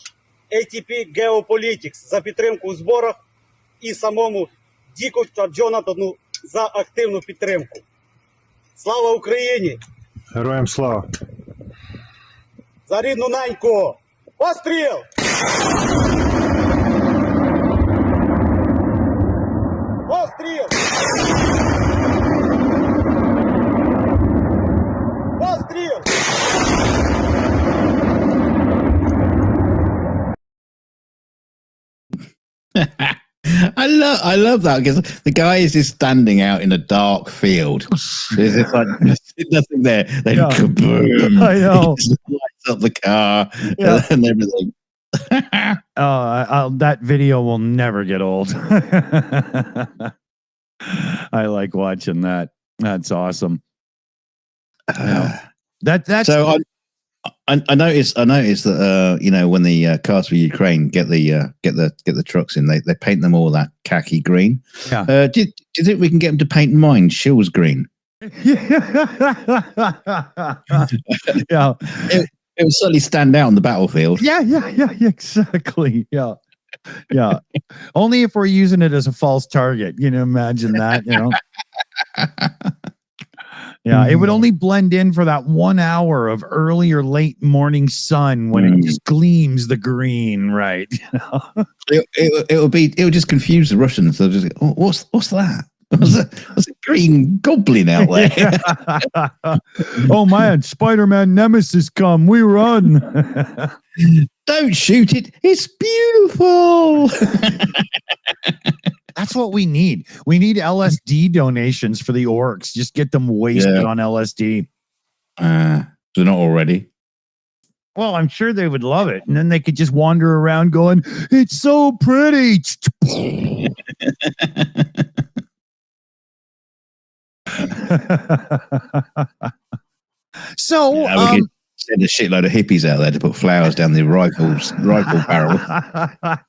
ATP Geopolitics за підтримку у зборах і самому Діку та Джонатану за активну підтримку. Слава Україні! Героям слава! За рідну неньку! Постріл! Постріл! Постріл! I love that because the guy is just standing out in a dark field. There's like nothing there. Then kaboom! I know. He just lights up the car and everything. That video will never get old. I like watching that. That's awesome. That's so. I noticed that when the Cars for Ukraine get the trucks in, they paint them all that khaki green. Yeah. Do you think we can get them to paint mine Shills green? Yeah. It will certainly stand out on the battlefield. Yeah, exactly. Yeah. Only if we're using it as a false target. You know, imagine that, Yeah, it would only blend in for that 1 hour of early or late morning sun when it just gleams the green, right? It would just confuse the Russians. They'll just go, what's that? There's a green goblin out there. Oh man, Spider-Man Nemesis come, we run. Don't shoot it. It's beautiful. That's what we need. We need LSD donations for the orcs. Just get them wasted on LSD. They're not already. Well, I'm sure they would love it. And then they could just wander around going, it's so pretty. So we could send a shitload of hippies out there to put flowers down the rifle barrel.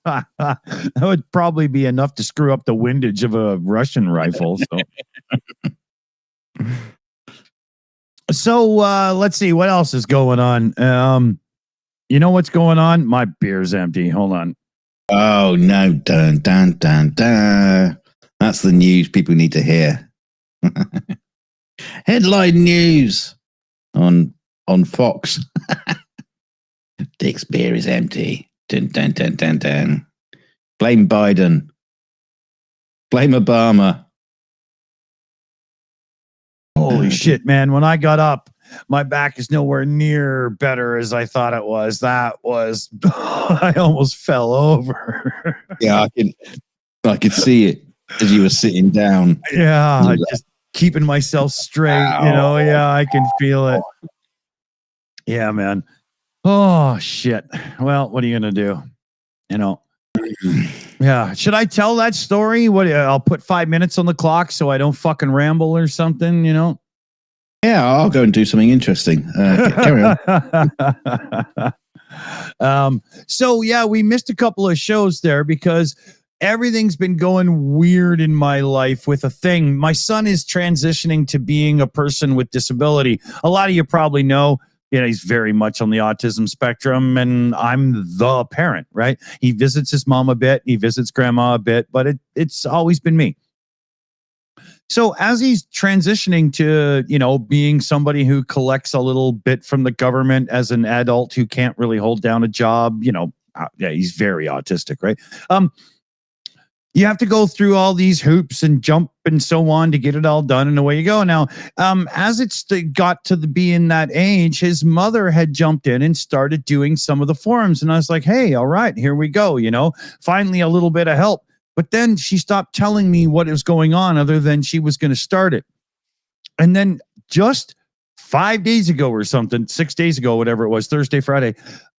That would probably be enough to screw up the windage of a Russian rifle. So let's see what else is going on. You know what's going on? My beer's empty. Hold on. Oh no! Dun dun dun dun. That's the news people need to hear. Headline news on Fox. Dick's beer is empty. Dun dun dun dun dun. Blame Biden. Blame Obama. Holy shit, man. When I got up, my back is nowhere near better as I thought it was. That was, I almost fell over. Yeah, I could see it as you were sitting down. Yeah, just keeping myself straight, you know. Yeah, I can feel it. Yeah, man. Oh, shit. Well, what are you going to do? You know, yeah. Should I tell that story? I'll put 5 minutes on the clock so I don't fucking ramble or something, you know? Yeah, I'll go and do something interesting. Carry on. So yeah, we missed a couple of shows there because everything's been going weird in my life with a thing. My son is transitioning to being a person with disability. A lot of you probably know, he's very much on the autism spectrum, and I'm the parent, right? He visits his mom a bit, he visits grandma a bit, but it's always been me. So as he's transitioning to, being somebody who collects a little bit from the government as an adult who can't really hold down a job, yeah, he's very autistic, right? You have to go through all these hoops and jump and so on to get it all done, and away you go. Now, as it's got to be in that age, his mother had jumped in and started doing some of the forums, and I was like, hey, all right, here we go, finally a little bit of help. But then she stopped telling me what was going on other than she was going to start it. And then just 5 days ago or something, 6 days ago, whatever it was, Thursday, Friday,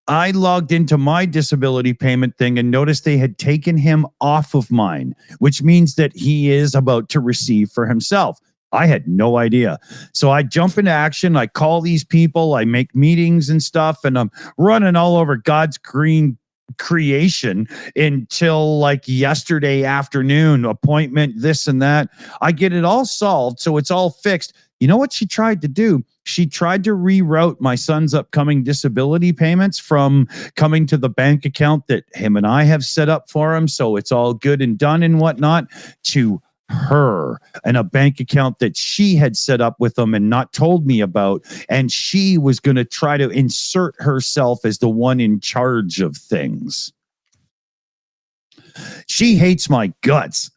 I logged into my disability payment thing and noticed they had taken him off of mine, which means that he is about to receive for himself. I had no idea. So I jump into action. I call these people. I make meetings and stuff, and I'm running all over God's green creation until like yesterday afternoon, appointment, this and that. I get it all solved, so it's all fixed. You know what she tried to do? She tried to reroute my son's upcoming disability payments from coming to the bank account that him and I have set up for him, so it's all good and done and whatnot, to her and a bank account that she had set up with them and not told me about, and she was going to try to insert herself as the one in charge of things. She hates my guts,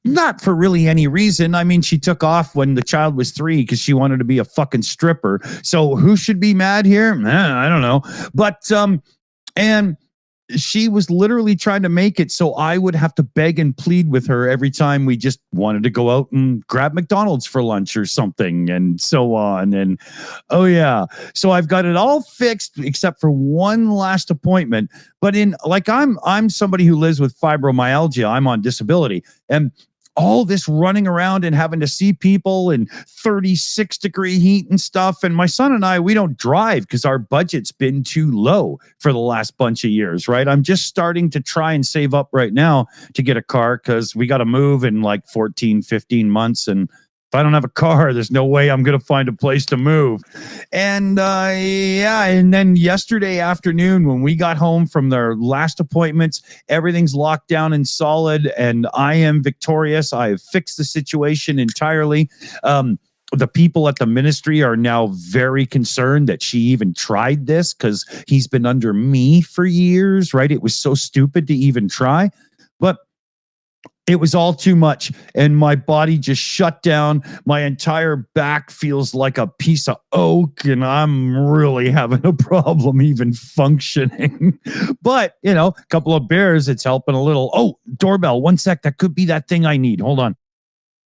not for really any reason. I mean, she took off when the child was 3 because she wanted to be a fucking stripper. So who should be mad here? I don't know. But and she was literally trying to make it so I would have to beg and plead with her every time we just wanted to go out and grab McDonald's for lunch or something, and so on. And oh yeah, so I've got it all fixed except for one last appointment. But I'm somebody who lives with fibromyalgia. I'm on disability, and all this running around and having to see people in 36-degree heat and stuff. And my son and I, we don't drive because our budget's been too low for the last bunch of years, right? I'm just starting to try and save up right now to get a car because we got to move in like 14, 15 months. And if I don't have a car, there's no way I'm going to find a place to move. And and then yesterday afternoon when we got home from their last appointments, everything's locked down and solid, and I am victorious. I have fixed the situation entirely. The people at the ministry are now very concerned that she even tried this because he's been under me for years, right? It was so stupid to even try. But it was all too much, and my body just shut down. My entire back feels like a piece of oak, and I'm really having a problem even functioning. But, a couple of beers, it's helping a little. Oh, doorbell, 1 sec. That could be that thing I need. Hold on.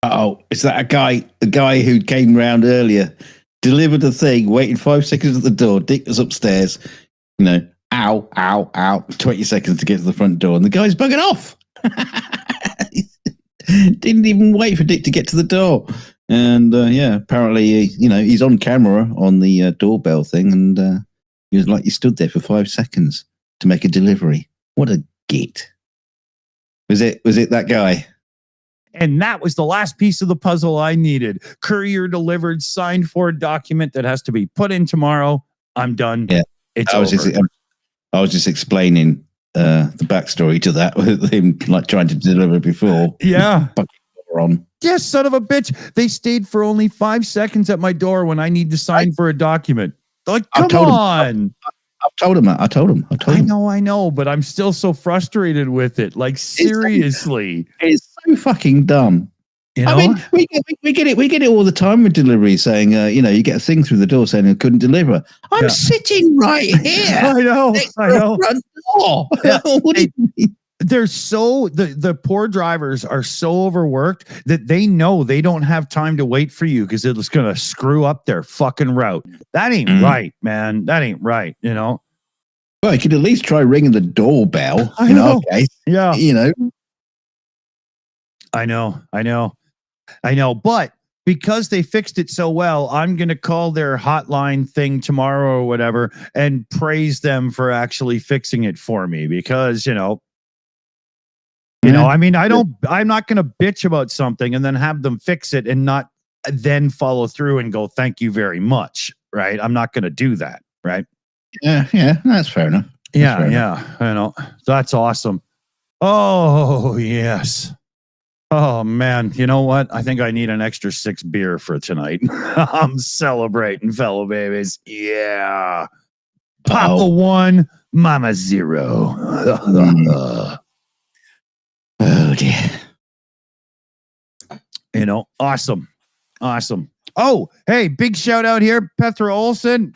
Oh, is that the guy who came round earlier, delivered the thing, waited 5 seconds at the door, Dick was upstairs, ow, ow, ow, 20 seconds to get to the front door, and the guy's bugging off. Didn't even wait for Dick to get to the door. And apparently, he's on camera on the doorbell thing, and he was like, he stood there for 5 seconds to make a delivery. What a git. Was it that guy? And that was the last piece of the puzzle I needed. Courier delivered, signed for a document that has to be put in tomorrow. I'm done. Yeah. It's over. I was just explaining the backstory to that with him like trying to deliver before. Yeah. On. Yes, son of a bitch. They stayed for only 5 seconds at my door when I need to sign for a document. Like, come on. I've told him that. I told him. I know, but I'm still so frustrated with it. Like, seriously. It's so fucking dumb. You know? I mean, we get it all the time with delivery saying, you get a thing through the door saying I couldn't deliver. I'm sitting right here. I know. Front door. Yeah. What do you mean? They're so the poor drivers are so overworked that they know they don't have time to wait for you because it's gonna screw up their fucking route. That ain't right, man. That ain't right, you know. Well, you could at least try ringing the doorbell. I know. Okay. Yeah. You know. I know. But because they fixed it so well, I'm gonna call their hotline thing tomorrow or whatever and praise them for actually fixing it for me because You know, I mean, I'm not going to bitch about something and then have them fix it and not then follow through and go, thank you very much. Right. I'm not going to do that. Right. Yeah. That's fair enough. Yeah. I know. That's awesome. Oh, yes. Oh, man. You know what? I think I need an extra 6 beer for tonight. I'm celebrating, fellow babies. Yeah. Papa 1, Mama 0. Oh dear. Awesome. Oh, hey, big shout out here, Petra Olsen.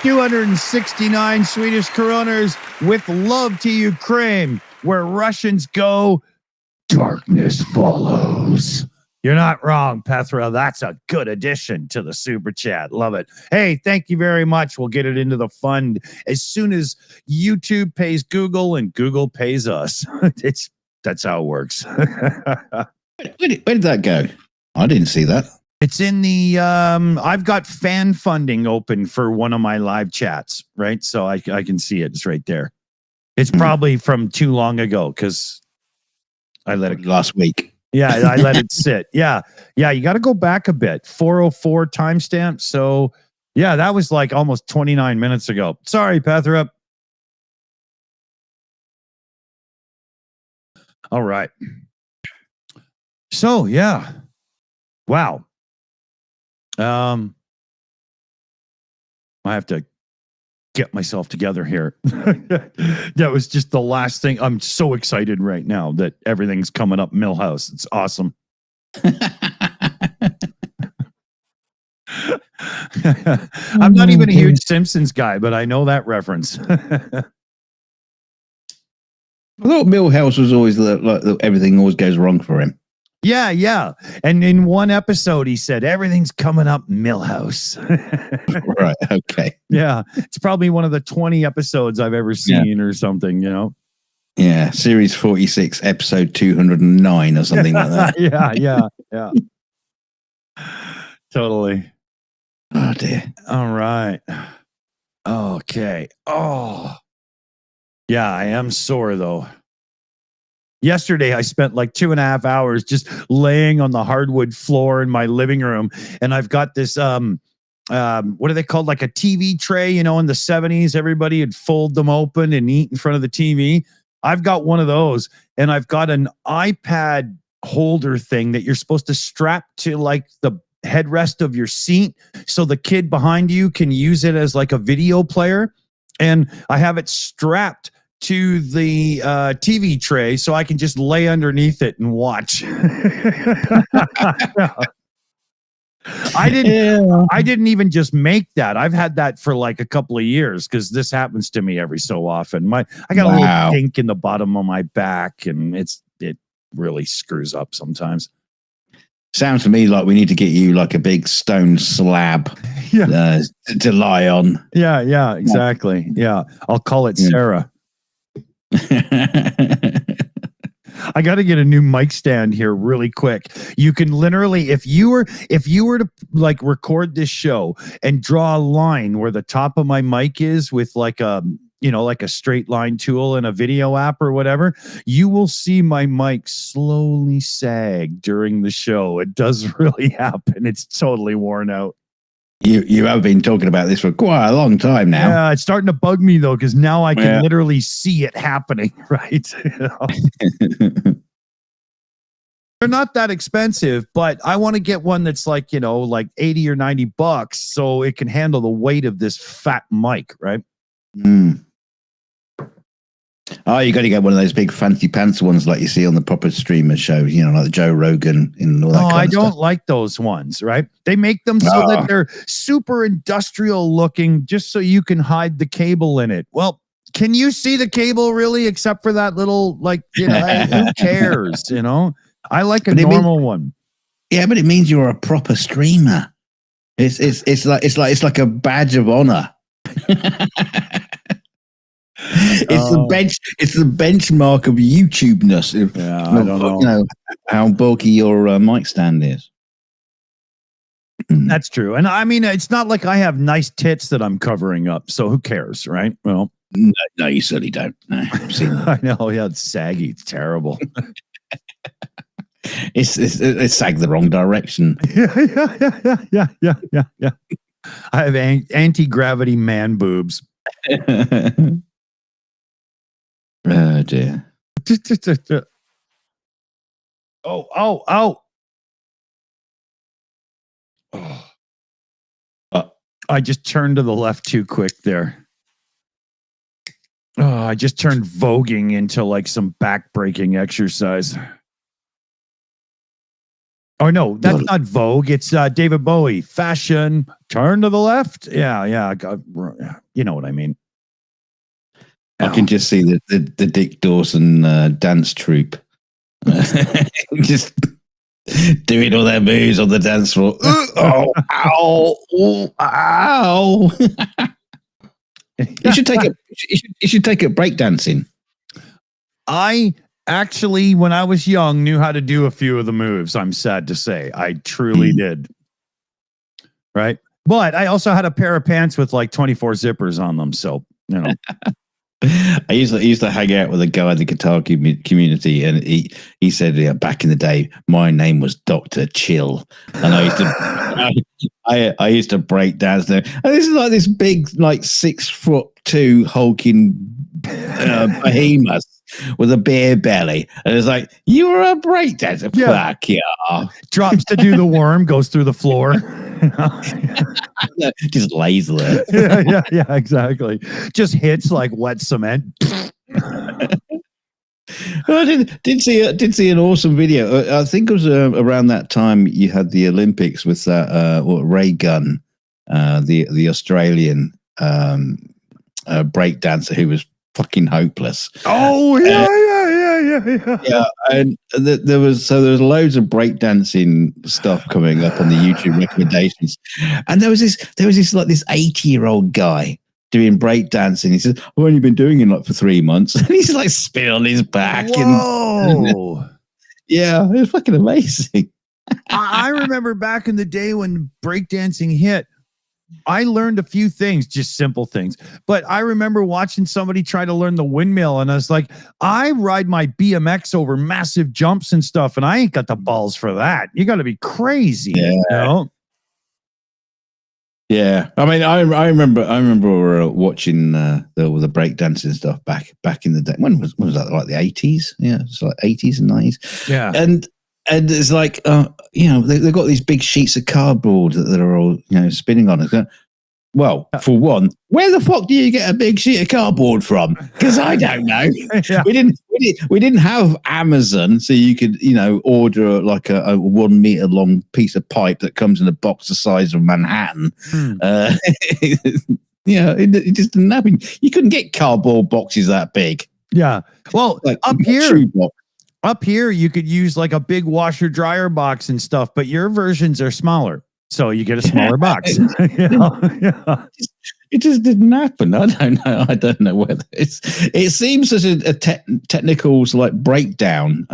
269 Swedish kroners with love to Ukraine. Where Russians go, darkness follows. You're not wrong, Petra. That's a good addition to the super chat. Love it. Hey, thank you very much. We'll get it into the fund as soon as YouTube pays Google and Google pays us. That's how it works. Where did that go? I didn't see that. It's in the I've got fan funding open for one of my live chats, right? So I can see it. It's right there. It's probably from too long ago because I let it last week. Yeah, I let it sit. Yeah, you got to go back a bit. 404 timestamp. So, yeah, that was like almost 29 minutes ago. Sorry, Petra. All right. So, yeah. Wow. I have to get myself together here. That was just the last thing. I'm so excited right now that everything's coming up Millhouse. It's awesome. I'm not even a huge Simpsons guy, but I know that reference. I thought Millhouse was always everything always goes wrong for him. Yeah. And in one episode, he said, everything's coming up Millhouse. Right. Okay. Yeah. It's probably one of the 20 episodes I've ever seen or something, Yeah. Series 46, episode 209 or something like that. Yeah. Totally. Oh, dear. All right. Okay. Oh. Yeah, I am sore, though. Yesterday, I spent like 2.5 hours just laying on the hardwood floor in my living room. And I've got this, what are they called? Like a TV tray, in the 70s, everybody would fold them open and eat in front of the TV. I've got one of those. And I've got an iPad holder thing that you're supposed to strap to like the headrest of your seat so the kid behind you can use it as like a video player. And I have it strapped to the TV tray so I can just lay underneath it and watch. I didn't even just make that. I've had that for like a couple of years because this happens to me every so often. I got a little kink in the bottom of my back, and it really screws up sometimes. Sounds to me like we need to get you like a big stone slab to lie on. Yeah, exactly. Yeah, I'll call it Sarah. I got to get a new mic stand here really quick. You can literally, if you were to like record this show and draw a line where the top of my mic is with like a straight line tool in a video app or whatever, you will see my mic slowly sag during the show. It does really happen. It's totally worn out. You have been talking about this for quite a long time now. Yeah, it's starting to bug me though, because now I can literally see it happening, right? They're not that expensive, but I want to get one that's like, like 80 or 90 bucks so it can handle the weight of this fat mic, right? Mm. Oh, you got to get one of those big fancy pants ones like you see on the proper streamer shows, like the Joe Rogan and all that kind of stuff. I don't like those ones, right? They make them so that they're super industrial looking just so you can hide the cable in it. Well, can you see the cable really except for that little, who cares, I like a normal one. Yeah, but it means you're a proper streamer. It's like a badge of honor. It's the benchmark of YouTube-ness. Yeah, I don't know. How bulky your mic stand is. That's true. And I mean, it's not like I have nice tits that I'm covering up, so who cares, right? Well, no, you certainly don't. No, I've seen that. I know. Yeah, it's saggy. It's terrible. It's sagged the wrong direction. Yeah. I have anti-gravity man boobs. Oh dear. Oh. I just turned to the left too quick there. Oh, I just turned voguing into like some back-breaking exercise. Oh, no, that's not Vogue. It's David Bowie. Fashion. Turn to the left. Yeah. You know what I mean. I can just see the Dick Dawson dance troupe. Just doing all their moves on the dance floor. Ow. You should take up breakdancing. I actually, when I was young, knew how to do a few of the moves. I'm sad to say. I truly did. Right? But I also had a pair of pants with like 24 zippers on them. So, I used to hang out with a guy in the guitar community, and he said, back in the day, my name was Dr. Chill, and I used to break dance there. And this is like this big, like 6'2" hulking behemoth with a beer belly, and it's like, you were a break dancer. Yeah. Fuck yeah. Drops to do the worm, goes through the floor. Just lays there. Yeah, exactly. Just hits like wet cement. I did see an awesome video. I think it was around that time you had the Olympics with that Ray Gunn, the Australian break dancer who was fucking hopeless. Oh yeah. Yeah, and there was loads of breakdancing stuff coming up on the YouTube recommendations, and there was this 80-year-old guy doing breakdancing. He says, "I've only been doing it like for 3 months," and he's like spinning on his back. Whoa. Yeah, it was fucking amazing. I remember back in the day when breakdancing hit, I learned a few things, just simple things. But I remember watching somebody try to learn the windmill, and I was like, I ride my BMX over massive jumps and stuff, and I ain't got the balls for that. You got to be crazy. Yeah. Yeah. I mean, I remember watching the breakdancing stuff back in the day. When was that? Like the 80s? Yeah, it's like 80s and 90s. Yeah. And it's like, they've got these big sheets of cardboard that are all, spinning on it. Well, for one, where the fuck do you get a big sheet of cardboard from? Because I don't know. Yeah. We didn't have Amazon, so you could, order like a 1 meter long piece of pipe that comes in a box the size of Manhattan. It just didn't happen. You couldn't get cardboard boxes that big. Yeah. Well, like up here, you could use like a big washer dryer box and stuff, but your versions are smaller. So you get a smaller box. Yeah. It just didn't happen. I don't know whether it seems such a technical breakdown.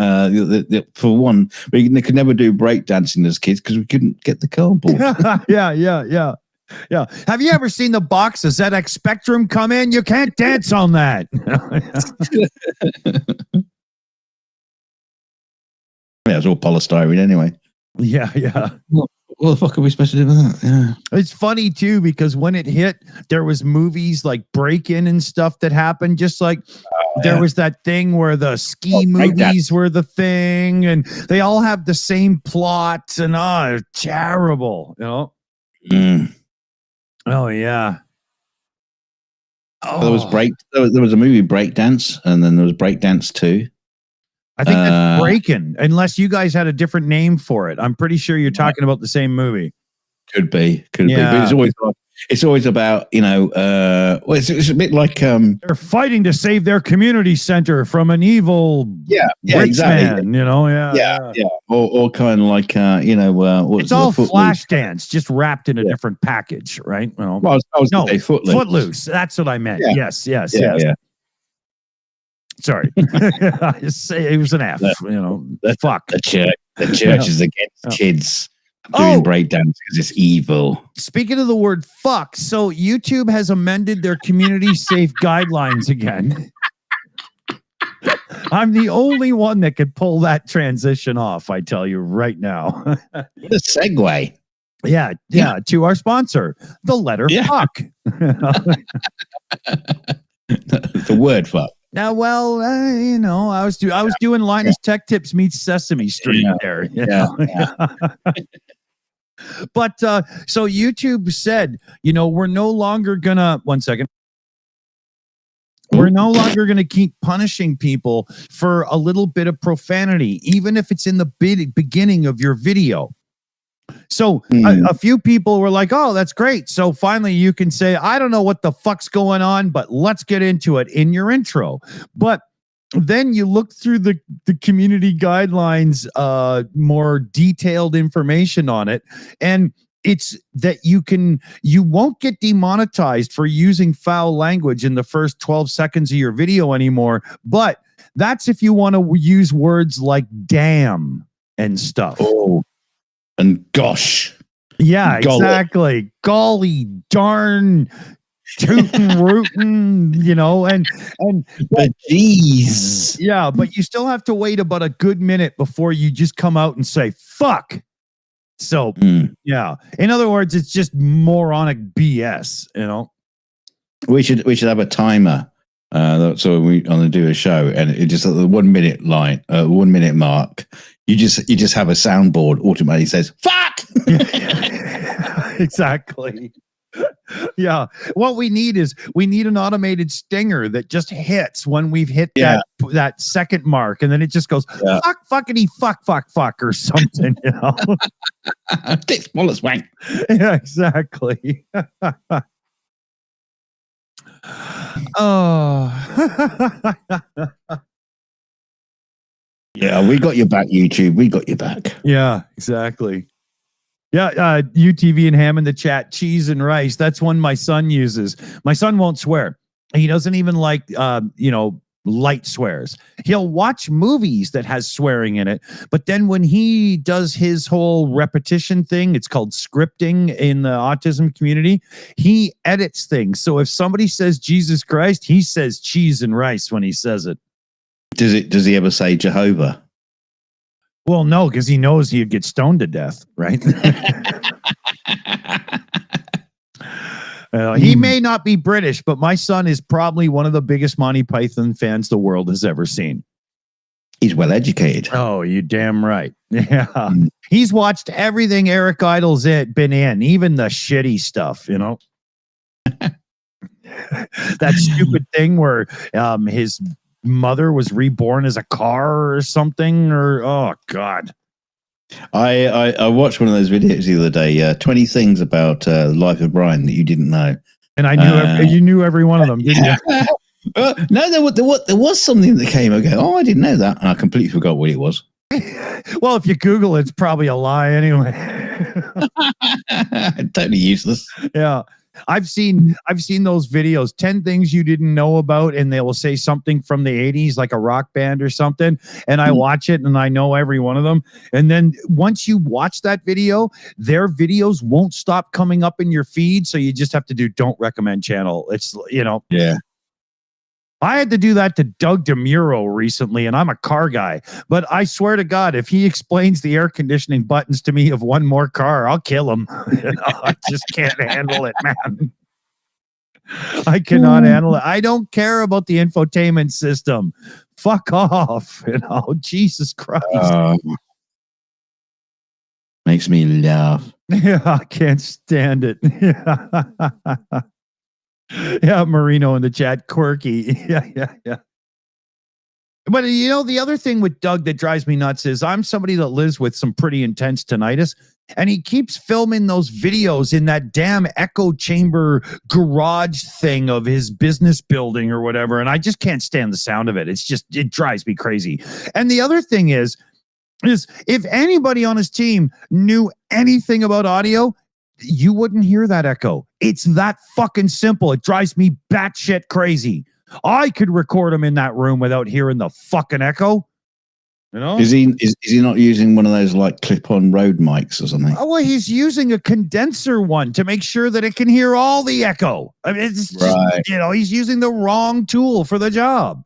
For one, we could never do breakdancing as kids because we couldn't get the cardboard. Yeah. Have you ever seen the box of ZX Spectrum come in? You can't dance on that. Yeah, it's all polystyrene anyway. Yeah. what the fuck are we supposed to do with that? Yeah. It's funny too, because when it hit, there was movies like Break-In and stuff that happened. Just like there was that thing where the ski movies were the thing, and they all have the same plot, and terrible, you know. Oh yeah. There was there was a movie Breakdance, and then there was Breakdance 2. I think that's Breaking, unless you guys had a different name for it. I'm pretty sure you're talking about the same movie. Could be. But it's always about, you know, well, it's a bit like they're fighting to save their community center from an evil rich man, you know, or kind of like you know, it's all Flashdance, just wrapped in a different package, right? Well, I was no, Footloose. That's what I meant. Yeah. Yes. Sorry, it was an F. You know, fuck. The church is against kids doing breakdance because it's evil. Speaking of the word fuck, so YouTube has amended their community safe guidelines again. I'm the only one that could pull that transition off, I tell you right now. What a segue. Yeah, to our sponsor, the letter fuck. The word fuck. Now, well, you know, I was doing Linus Tech Tips meets Sesame Street there. You know? But so YouTube said, you know, we're no longer gonna we're no longer going to keep punishing people for a little bit of profanity, even if it's in the beginning of your video. So a few people were like, oh, that's great. So finally you can say, I don't know what the fuck's going on, but let's get into it in your intro. But then you look through the community guidelines, more detailed information on it. And it's that you won't get demonetized for using foul language in the first 12 seconds of your video anymore. But that's if you want to use words like damn and stuff. Oh. And gosh. Yeah, exactly. Golly darn, tootin' rootin', you know, and but geez. Yeah, but you still have to wait about a good minute before you just come out and say fuck. So yeah. In other words, it's just moronic BS, you know. We should have a timer. So we want to do a show, and it just at the 1 minute line, 1 minute mark. You just have a soundboard automatically says "fuck." Exactly. Yeah. What we need an automated stinger that just hits when we've hit that second mark, and then it just goes fuck, fuckity, fuck, or something. You know. Dick Wallace wank. Yeah. Exactly. Oh. Yeah, we got your back, YouTube. We got your back. Yeah, exactly. Yeah, UTV and Ham in the chat, cheese and rice. That's one my son uses. My son won't swear. He doesn't even like, light swears. He'll watch movies that has swearing in it. But then when he does his whole repetition thing, it's called scripting in the autism community, he edits things. So if somebody says Jesus Christ, he says cheese and rice when he says it. Does he ever say Jehovah? Well, no, because he knows he'd get stoned to death, right? He may not be British, but my son is probably one of the biggest Monty Python fans the world has ever seen. He's well educated. Oh, you damn right. Yeah. He's watched everything Eric Idle's been in, even the shitty stuff, you know? That stupid thing where his mother was reborn as a car or something, or oh god. I watched one of those videos the other day, 20 things about the life of Brian that you didn't know. And I knew you knew every one of them, didn't you? No, there was something that came and go, oh, I didn't know that. And I completely forgot what it was. Well, if you Google it, it's probably a lie anyway. Totally useless. Yeah. I've seen those videos, 10 things you didn't know about, and they will say something from the 80s, like a rock band or something. And I watch it and I know every one of them. And then once you watch that video, their videos won't stop coming up in your feed. So you just have to do don't recommend channel. It's, you know. Yeah. I had to do that to Doug DeMuro recently, and I'm a car guy. But I swear to God, if he explains the air conditioning buttons to me of one more car, I'll kill him. I just can't handle it, man. I cannot handle it. I don't care about the infotainment system. Fuck off. Jesus Christ. Makes me laugh. Yeah, I can't stand it. Yeah, Marino in the chat, quirky. Yeah. But the other thing with Doug that drives me nuts is I'm somebody that lives with some pretty intense tinnitus, and he keeps filming those videos in that damn echo chamber garage thing of his business building or whatever, and I just can't stand the sound of it. It drives me crazy. And the other thing is if anybody on his team knew anything about audio, you wouldn't hear that echo. It's that fucking simple. It drives me batshit crazy. I could record him in that room without hearing the fucking echo. Is he not using one of those like clip-on Rode mics or something? Oh, well, he's using a condenser one to make sure that it can hear all the echo. I mean, it's just, he's using the wrong tool for the job.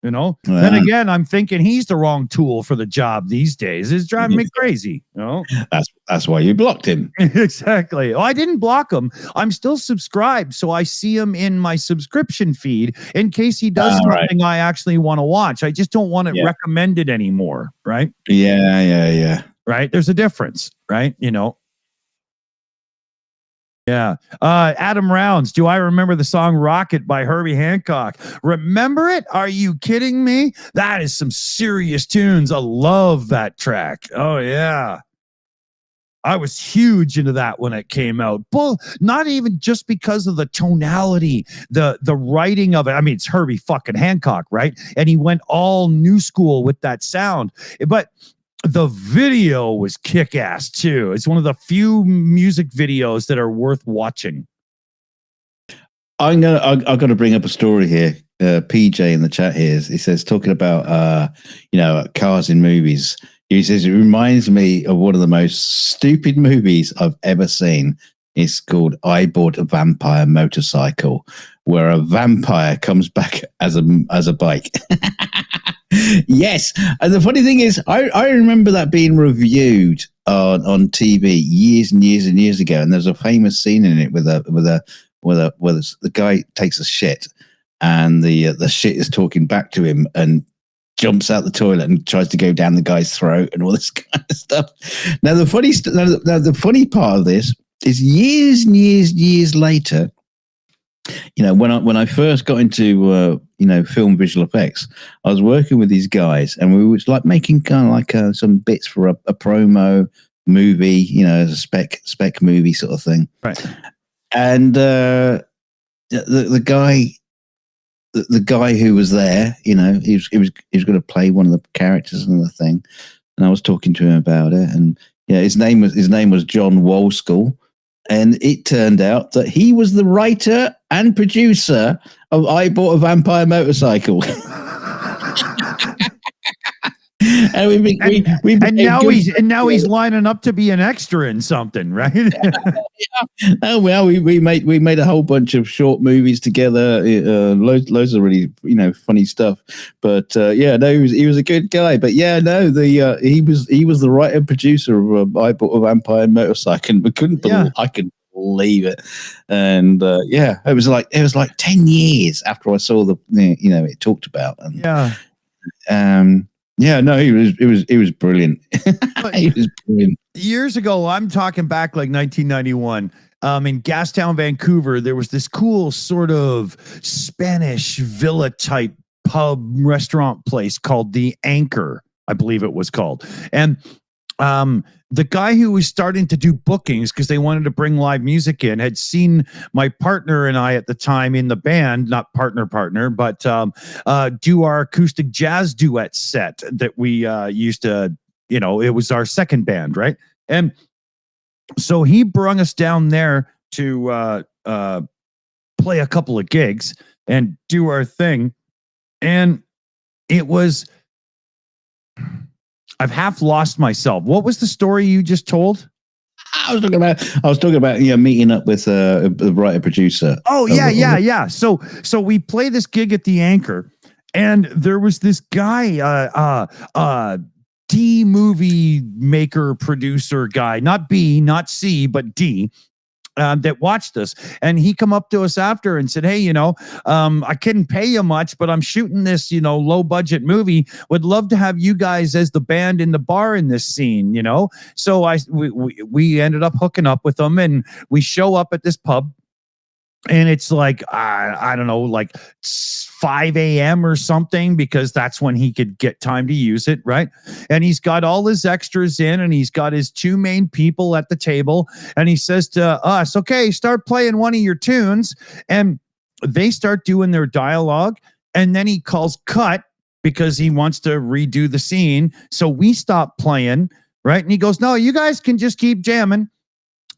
Then again, I'm thinking he's the wrong tool for the job these days. It's driving me crazy. That's why you blocked him. Exactly. Oh, I didn't block him. I'm still subscribed, so I see him in my subscription feed in case he does something I actually want to watch. I just don't want it recommended anymore, right? Yeah. Right? There's a difference, right? Yeah. Adam Rounds, do I remember the song Rocket by Herbie Hancock? Remember it? Are you kidding me? That is some serious tunes. I love that track. Oh, yeah. I was huge into that when it came out. Well, not even just because of the tonality, the writing of it. I mean, it's Herbie fucking Hancock, right? And he went all new school with that sound. But the video was kick-ass too. It's one of the few music videos that are worth watching. I've got to bring up a story here. PJ in the chat here, he says, talking about cars in movies. He says it reminds me of one of the most stupid movies I've ever seen. It's called I Bought a Vampire Motorcycle, where a vampire comes back as a bike. Yes, and the funny thing is, I remember that being reviewed on TV years and years and years ago, and there's a famous scene in it where the guy takes a shit, and the shit is talking back to him and jumps out the toilet and tries to go down the guy's throat and all this kind of stuff. Now the funny part of this is years and years later. When I first got into film visual effects, I was working with these guys, and we was like making kind of like some bits for a promo movie, as a spec movie sort of thing. Right. And the guy who was there, he was going to play one of the characters in the thing, and I was talking to him about it, and his name was John Wolskull. And it turned out that he was the writer and producer of I Bought a Vampire Motorcycle. And now he's lining up to be an extra in something, right? Oh well, we made a whole bunch of short movies together, loads of really funny stuff. But he was a good guy. But he was the writer and producer of I Bought a Vampire Motorcycle. I couldn't believe it. And it was like 10 years after I saw it talked about. And, it was brilliant. It was brilliant. Years ago, I'm talking back like 1991. In Gastown, Vancouver, there was this cool sort of Spanish villa type pub restaurant place called The Anchor, I believe it was called. And the guy who was starting to do bookings because they wanted to bring live music in had seen my partner and I at the time in the band, not partner, but do our acoustic jazz duet set that we used to, it was our second band, right? And so he brung us down there to play a couple of gigs and do our thing. And it was... I've half lost myself. What was the story you just told? I was talking about meeting up with the writer producer. Oh yeah. So we play this gig at the Anchor, and there was this guy, D movie maker producer guy, not B, not C, but D. That watched us, and he come up to us after and said, "Hey, I couldn't pay you much, but I'm shooting this, low budget movie. Would love to have you guys as the band in the bar in this scene, So we ended up hooking up with them, and we show up at this pub. And it's like, I don't know, like 5 a.m. or something, because that's when he could get time to use it, right? And he's got all his extras in, and he's got his two main people at the table. And he says to us, okay, start playing one of your tunes. And they start doing their dialogue. And then he calls cut because he wants to redo the scene. So we stop playing, right? And he goes, no, you guys can just keep jamming.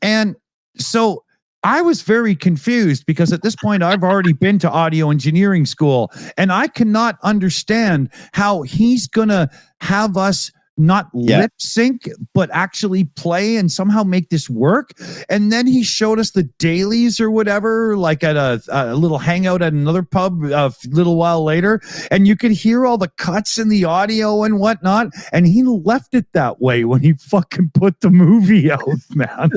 And so I was very confused, because at this point I've already been to audio engineering school, and I cannot understand how he's going to have us not lip sync, but actually play and somehow make this work. And then he showed us the dailies or whatever, like at a little hangout at another pub a little while later. And you could hear all the cuts in the audio and whatnot. And he left it that way when he fucking put the movie out, man.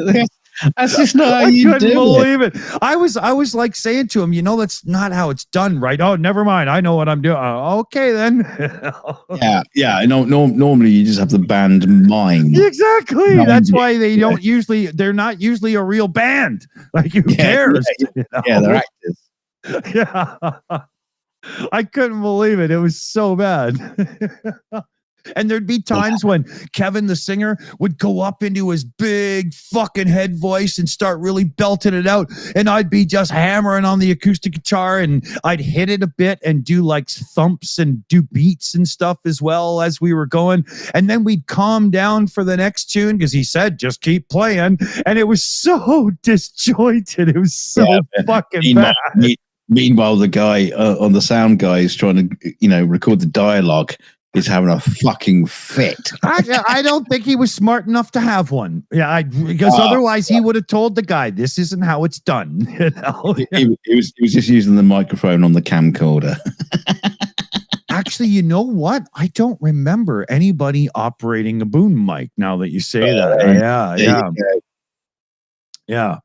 That's just not how I you couldn't do believe it. I was like saying to him, that's not how it's done, right? Oh, never mind. I know what I'm doing. Okay, then. Yeah. No, normally you just have the band mind. Exactly. That's why they're not usually a real band. Like, who cares? Yeah, they're actors. Yeah. I couldn't believe it. It was so bad. And there'd be times when Kevin, the singer, would go up into his big fucking head voice and start really belting it out. And I'd be just hammering on the acoustic guitar, and I'd hit it a bit and do like thumps and do beats and stuff as well as we were going. And then we'd calm down for the next tune, because he said, just keep playing. And it was so disjointed. It was so fucking bad. Meanwhile, the guy on the sound guy is trying to, record the dialogue. He's having a fucking fit. I don't think he was smart enough to have one. Yeah, because otherwise he would have told the guy, "This isn't how it's done." He was just using the microphone on the camcorder. Actually, you know what? I don't remember anybody operating a boom mic. Now that you say that, yeah.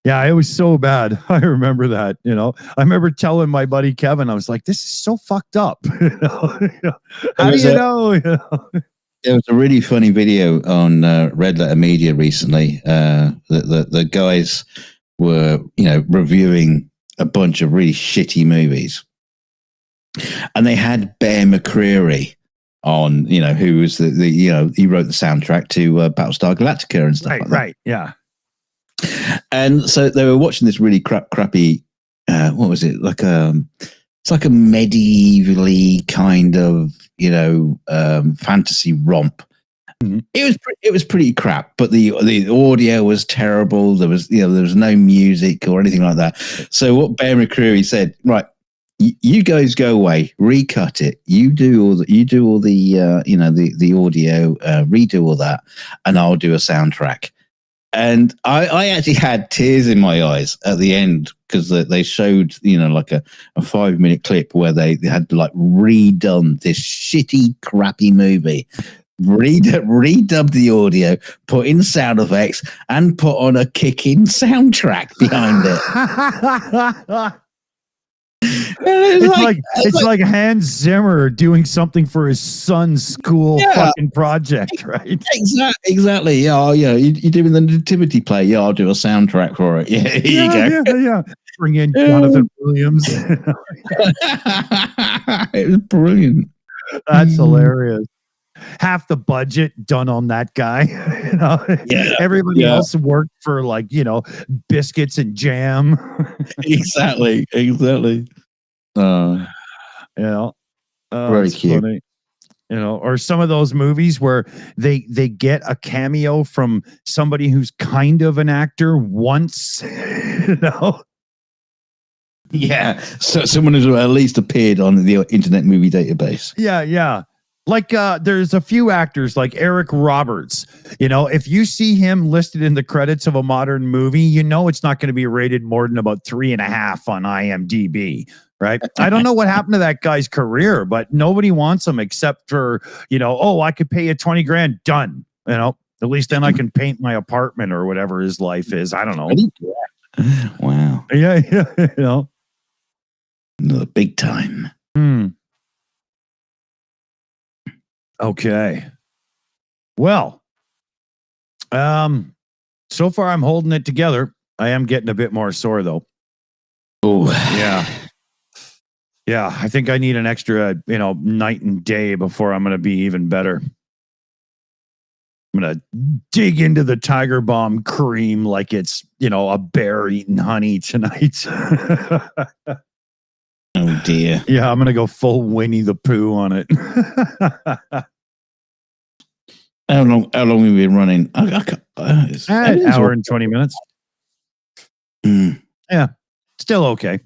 Yeah, it was so bad. I remember that, I remember telling my buddy Kevin, I was like, this is so fucked up. How do you know? There was a really funny video on Red Letter Media recently. The guys were, reviewing a bunch of really shitty movies. And they had Bear McCreary on, who was he wrote the soundtrack to Battlestar Galactica and stuff like that. Right, yeah. And so they were watching this really crappy, what was it? It's like a medievally kind of, fantasy romp. Mm-hmm. It was pretty crap, but the audio was terrible. There was no music or anything like that. So what Bear McCreary said, right, you guys go away, recut it. You do all the the audio, redo all that, and I'll do a soundtrack. And I actually had tears in my eyes at the end, because they showed, like a 5-minute clip where they had like redone this shitty, crappy movie, redubbed the audio, put in sound effects, and put on a kicking soundtrack behind it. It's like Hans Zimmer doing something for his son's school fucking project, right? Exactly. Yeah, you're doing the nativity play. Yeah, I'll do a soundtrack for it. Yeah, here you go. Yeah. Bring in Jonathan Williams. It was brilliant. That's hilarious. Half the budget done on that guy. Everybody else worked for biscuits and jam. Exactly. Very cute. Funny. Or some of those movies where they get a cameo from somebody who's kind of an actor once. Yeah, so someone who's at least appeared on the Internet Movie Database. Yeah. Like there's a few actors like Eric Roberts. You know, if you see him listed in the credits of a modern movie, you know it's not going to be rated more than about 3.5 on IMDb, right? I don't know what happened to that guy's career, but nobody wants him except for, you know, oh, I could pay you 20 grand, done. You know, at least then I can paint my apartment or whatever his life is. I don't know. Wow. Yeah, you know. No, big time. Okay. Well, so far I'm holding it together. I am getting a bit more sore though. Oh, Yeah. Yeah, I think I need an extra, night and day before I'm going to be even better. I'm going to dig into the Tiger Balm cream like it's, a bear eating honey tonight. Oh dear. Yeah, I'm going to go full Winnie the Pooh on it. How long have we been running? An hour and 20 minutes. Yeah, still okay.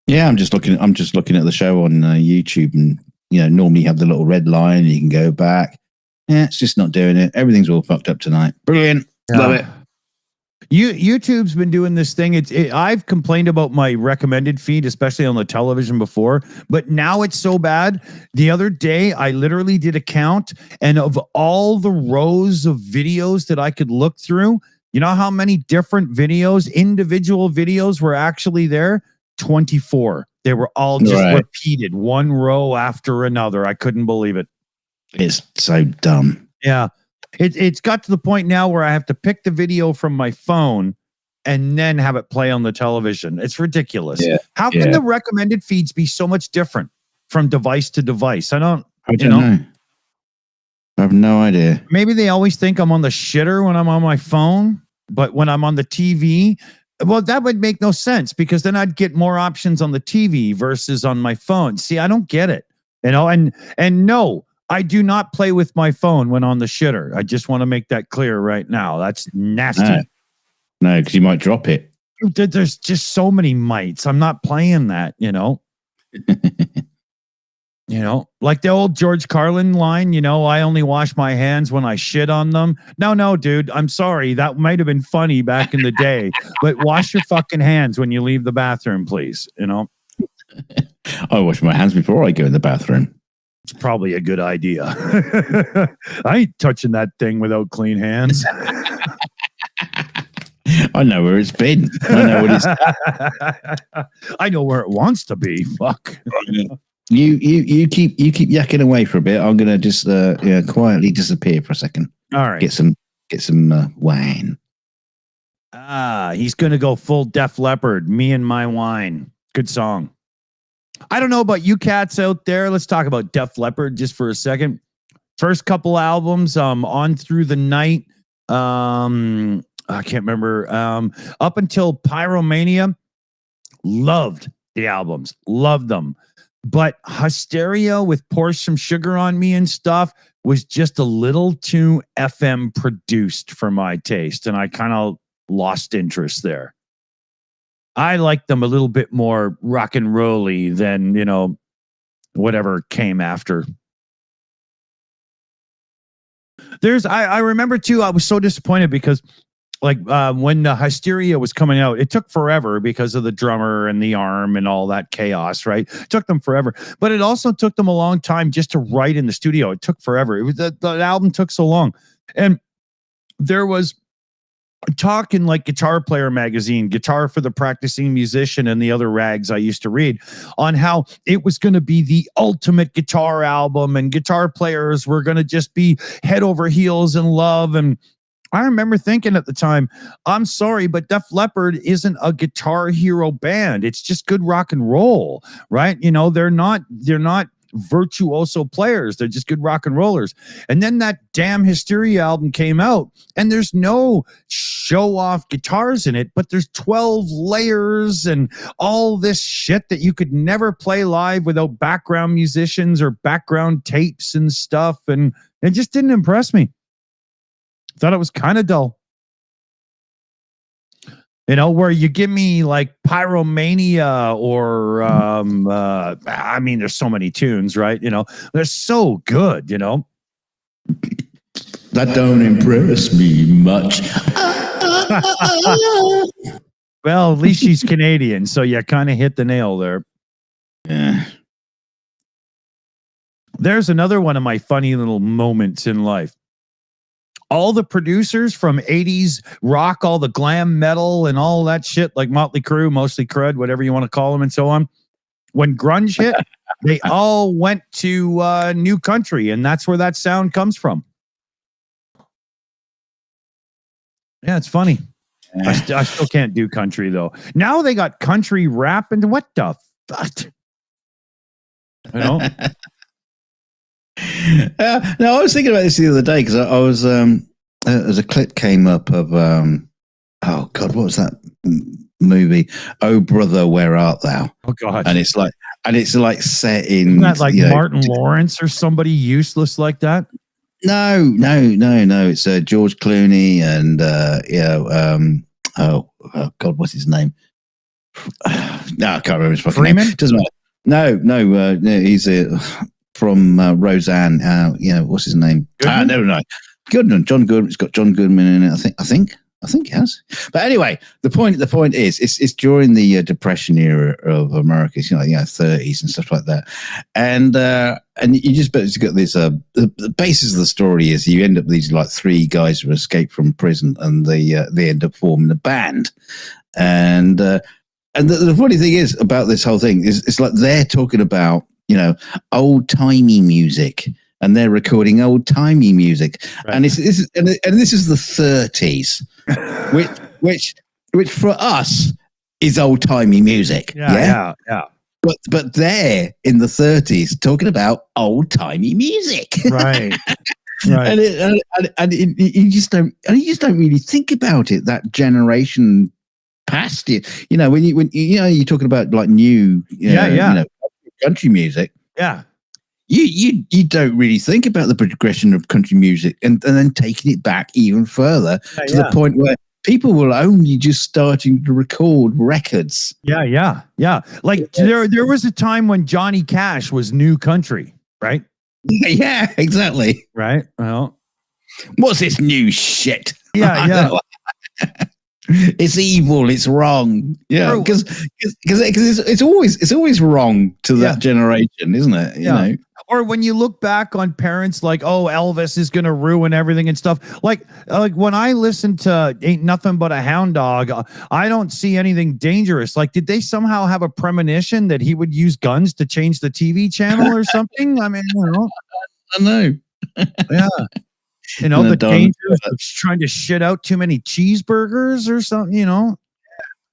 Yeah, I'm just looking at the show on YouTube, and normally you have the little red line and you can go back. Yeah, it's just not doing it. Everything's all fucked up tonight. Brilliant. Yeah. Love it. YouTube's been doing this thing. I've complained about my recommended feed, especially on the television before, but now it's so bad. The other day, I literally did a count, and of all the rows of videos that I could look through, you know how many different individual videos were actually there? 24. They were all just repeated, one row after another. I couldn't believe it. It's so dumb. Yeah. It's got to the point now where I have to pick the video from my phone and then have it play on the television. It's ridiculous. Yeah. How can the recommended feeds be so much different from device to device? I don't know. I have no idea. Maybe they always think I'm on the shitter when I'm on my phone, but when I'm on the TV, well, that would make no sense because then I'd get more options on the TV versus on my phone. See, I don't get it. And no, I do not play with my phone when on the shitter. I just want to make that clear right now. That's nasty. No, because you might drop it. There's just so many mites. I'm not playing that, like the old George Carlin line, I only wash my hands when I shit on them. No, dude, I'm sorry. That might have been funny back in the day, but wash your fucking hands when you leave the bathroom, please. I wash my hands before I go in the bathroom. It's probably a good idea. I ain't touching that thing without clean hands. I know where it's been. I know what it's. I know where it wants to be. Fuck. You keep yakking away for a bit. I'm gonna just quietly disappear for a second. All right. Get some wine. He's gonna go full Def Leppard. Me and My Wine. Good song. I don't know about you cats out there. Let's talk about Def Leppard just for a second. First couple albums, On Through the Night. I can't remember. Up until Pyromania, loved the albums, loved them. But Hysteria with Pour Some Sugar on Me and stuff was just a little too FM produced for my taste, and I kind of lost interest there. I like them a little bit more rock and rolly than, whatever came after. I remember too, I was so disappointed because when Hysteria was coming out, it took forever because of the drummer and the arm and all that chaos, right? It took them forever, but it also took them a long time just to write in the studio. It took forever. It was the album took so long. And there was talk in like Guitar Player magazine, Guitar for the Practicing Musician, and the other rags I used to read on how it was going to be the ultimate guitar album and guitar players were going to just be head over heels in love. And I remember thinking at the time, I'm sorry, but Def Leppard isn't a Guitar Hero band. It's just good rock and roll, right? They're not virtuoso players. They're just good rock and rollers. And then that damn Hysteria album came out, and there's no show off guitars in it, but there's 12 layers and all this shit that you could never play live without background musicians or background tapes and stuff. And it just didn't impress me. Thought it was kind of dull. You know, where you give me like Pyromania or I mean, there's so many tunes, right? You know, they're so good, you know. That don't impress me much. Well, at least she's Canadian, so you kind of hit the nail there. Yeah. There's another one of my funny little moments in life. All the producers from 80s rock, all the glam metal and all that shit, like Motley Crue, mostly crud, whatever you want to call them and so on. When grunge hit, they all went to New Country, and that's where that sound comes from. Yeah, it's funny. I still can't do country, though. Now they got country rap, and what the fuck? You know? No, I was thinking about this the other day because I was as a clip came up of oh god, what was that movie? Oh brother, where art thou? Oh god, and it's like set in isn't that like Martin Lawrence or somebody useless like that? No. It's George Clooney and oh god, what's his name? No, I can't remember his fucking Freeman? name. Doesn't matter. No, he's from Roseanne. What's his name? No. Goodman. John Goodman. It's got John Goodman in it. I think it has. But anyway, the point is, it's during the Depression era of America. It's 30s and stuff like that, and you just basically got this. The basis of the story is you end up these like three guys who escape from prison, and they end up forming a band, and the funny thing is about this whole thing is it's like they're talking about old timey music, and they're recording old timey music, right. And this is the 30s, which for us is old timey music. Yeah. But they're in the 30s talking about old timey music, right? Right. and you just don't really think about it. That generation past it, when you're talking about like new, country music. Yeah. You don't really think about the progression of country music and then taking it back even further to the point where people were only just starting to record records. Yeah. Like there was a time when Johnny Cash was new country, right? Yeah, exactly. Right. Well, what's this new shit? Yeah. It's evil. It's wrong. Yeah, because it's always wrong to that generation, isn't it? You know. Or when you look back on parents like, oh, Elvis is going to ruin everything and stuff. Like when I listen to Ain't Nothing But a Hound Dog, I don't see anything dangerous. Like, did they somehow have a premonition that he would use guns to change the TV channel or something? I mean, I know. Yeah. The dangers of trying to shit out too many cheeseburgers or something, Yeah,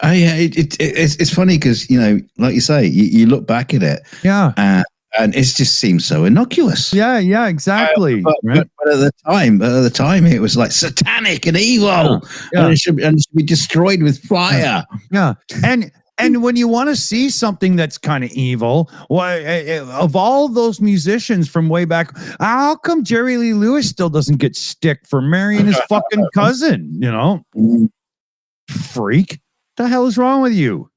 it's funny because, like you say, you look back at it. Yeah. And it just seems so innocuous. Yeah, exactly. But at the time, it was like satanic and evil, and it should be destroyed with fire. Yeah, and when you want to see something that's kind of evil, of all those musicians from way back, how come Jerry Lee Lewis still doesn't get stick for marrying his fucking cousin? Freak, the hell is wrong with you?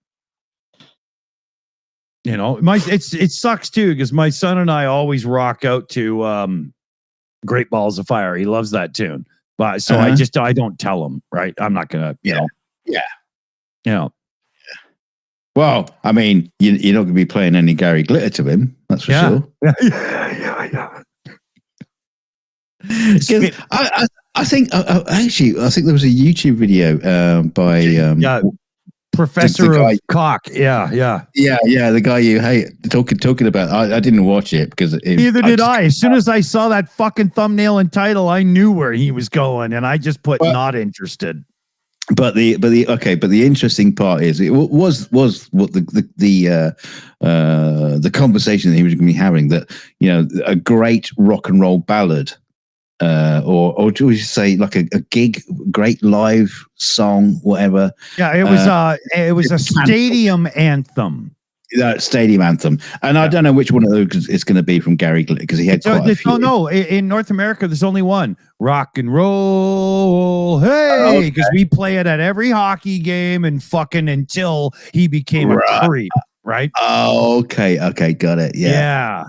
It sucks too because my son and I always rock out to Great Balls of Fire. He loves that tune, but so I don't tell him. Right, I'm not gonna. Well, I mean, you're not gonna be playing any Gary Glitter to him. That's for sure. Yeah. I think there was a YouTube video by Professor of Cock. Yeah. The guy you hate talking about. I didn't watch it because neither did I. As soon as I saw that fucking thumbnail and title, I knew where he was going, and I just put not interested. But the interesting part is it was what the conversation that he was going to be having, that a great rock and roll ballad. Or do we say like a gig, great live song, whatever? Yeah, it was a stadium anthem. Stadium anthem, and I don't know which one of those it's going to be from Gary Glitter because he had quite a few. No, in North America, there's only one. Rock and roll. whoa, hey, because we play it at every hockey game and fucking until he became a creep, right? Oh, okay, got it. Yeah.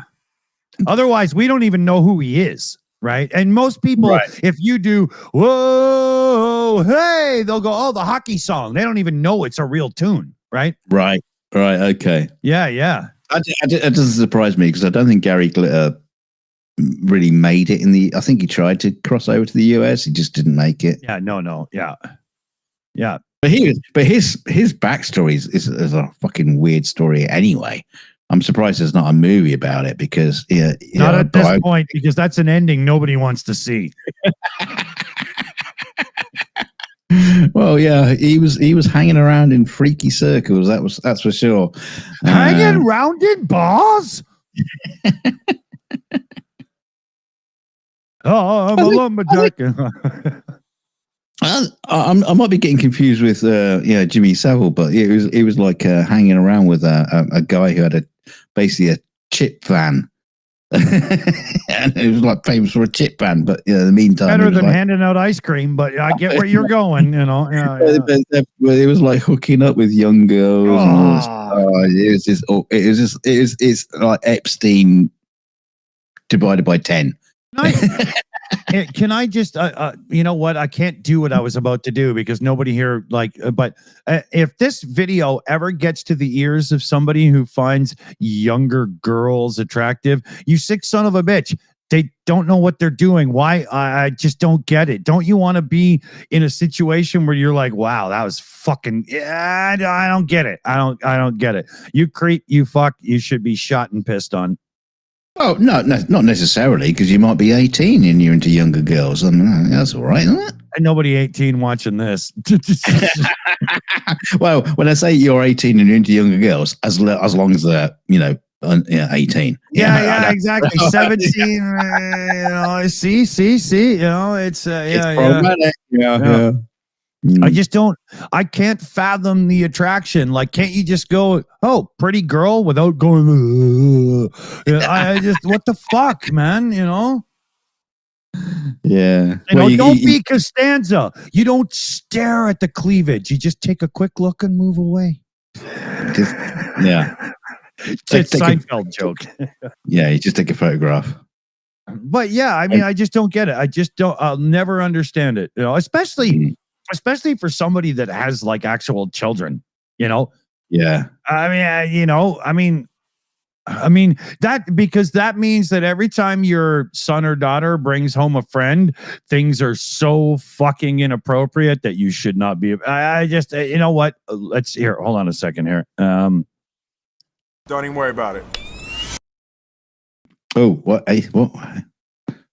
Otherwise, we don't even know who he is, right? And most people, if you do, whoa, hey, they'll go, oh, the hockey song. They don't even know it's a real tune, right? Right. Okay. Yeah. It doesn't surprise me because I don't think Gary Glitter really made it I think he tried to cross over to the US. He just didn't make it. Yeah, no. Yeah. But his backstory is a fucking weird story anyway. I'm surprised there's not a movie about it because not at this point, because that's an ending nobody wants to see. Well, yeah, he was hanging around in freaky circles. That's for sure. Hanging around in bars. Oh, I'm a lumberjack. I might be getting confused with Jimmy Savile, but it was like hanging around with a guy who had basically a chip van. And it was like famous for a chip van, but in the meantime, better than handing out ice cream. But I get where you're going, you know. It was like hooking up with young girls. And all this. It's like Epstein divided by 10. Can I just, you know what? I can't do what I was about to do because nobody here but if this video ever gets to the ears of somebody who finds younger girls attractive, you sick son of a bitch. They don't know what they're doing. Why? I just don't get it. Don't you want to be in a situation where you're like, wow, that was fucking, I don't get it. I don't get it. You creep, you fuck, you should be shot and pissed on. Oh, no, not necessarily, because you might be 18 and you're into younger girls. I mean, that's all right, isn't it? And nobody 18 watching this. Well, when I say you're 18 and you're into younger girls, as long as they're, 18. Yeah, exactly. 17, see, it's problematic. Yeah. I can't fathom the attraction. Like, can't you just go, oh, pretty girl without going, I just, what the fuck, man, Yeah. Don't be Costanza. You don't stare at the cleavage. You just take a quick look and move away. It's a Seinfeld joke. Yeah, you just take a photograph. But yeah, I mean, I just don't get it. I'll never understand it, especially for somebody that has like actual children, Yeah. I mean because that means that every time your son or daughter brings home a friend, things are so fucking inappropriate that you should not be. I just, you know what? Let's hear. Hold on a second here. Don't even worry about it. Oh, what? What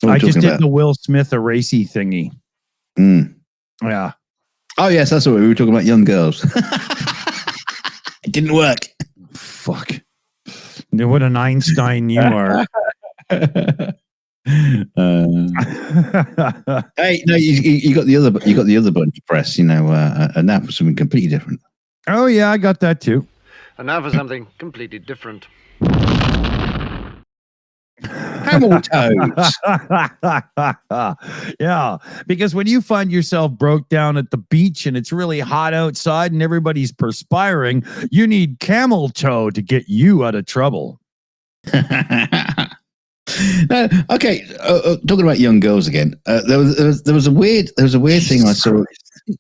I just did the Will Smith erasey thingy. Yeah. Oh, yes, that's what we were talking about, young girls. It didn't work. Fuck. What an Einstein you are. Hey, no, you got the other button to press, and that was something completely different. Oh, yeah, I got that too. And now for something completely different. Camel toes. Yeah, because when you find yourself broke down at the beach and it's really hot outside and everybody's perspiring, you need camel toe to get you out of trouble. Okay, talking about young girls again. There was a weird thing I saw.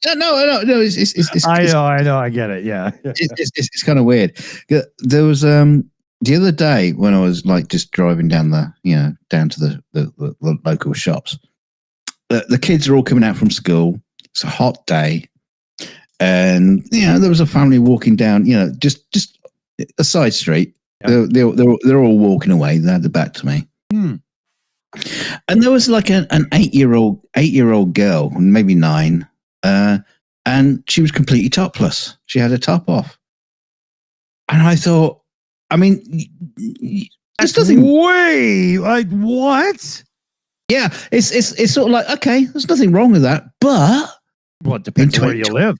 No. It's I know. I get it. Yeah, it's kind of weird. There was the other day when I was like just driving down down to the local shops. The kids are all coming out from school. It's a hot day, and there was a family walking down. Just a side street. Yep. They're all walking away. They had their back to me. And there was like an 8-year-old girl, maybe 9, and she was completely topless. She had her top off, and I thought, I mean, there's nothing. Wait, like what? Yeah, it's sort of like, okay, there's nothing wrong with that, but well, it depends where you live.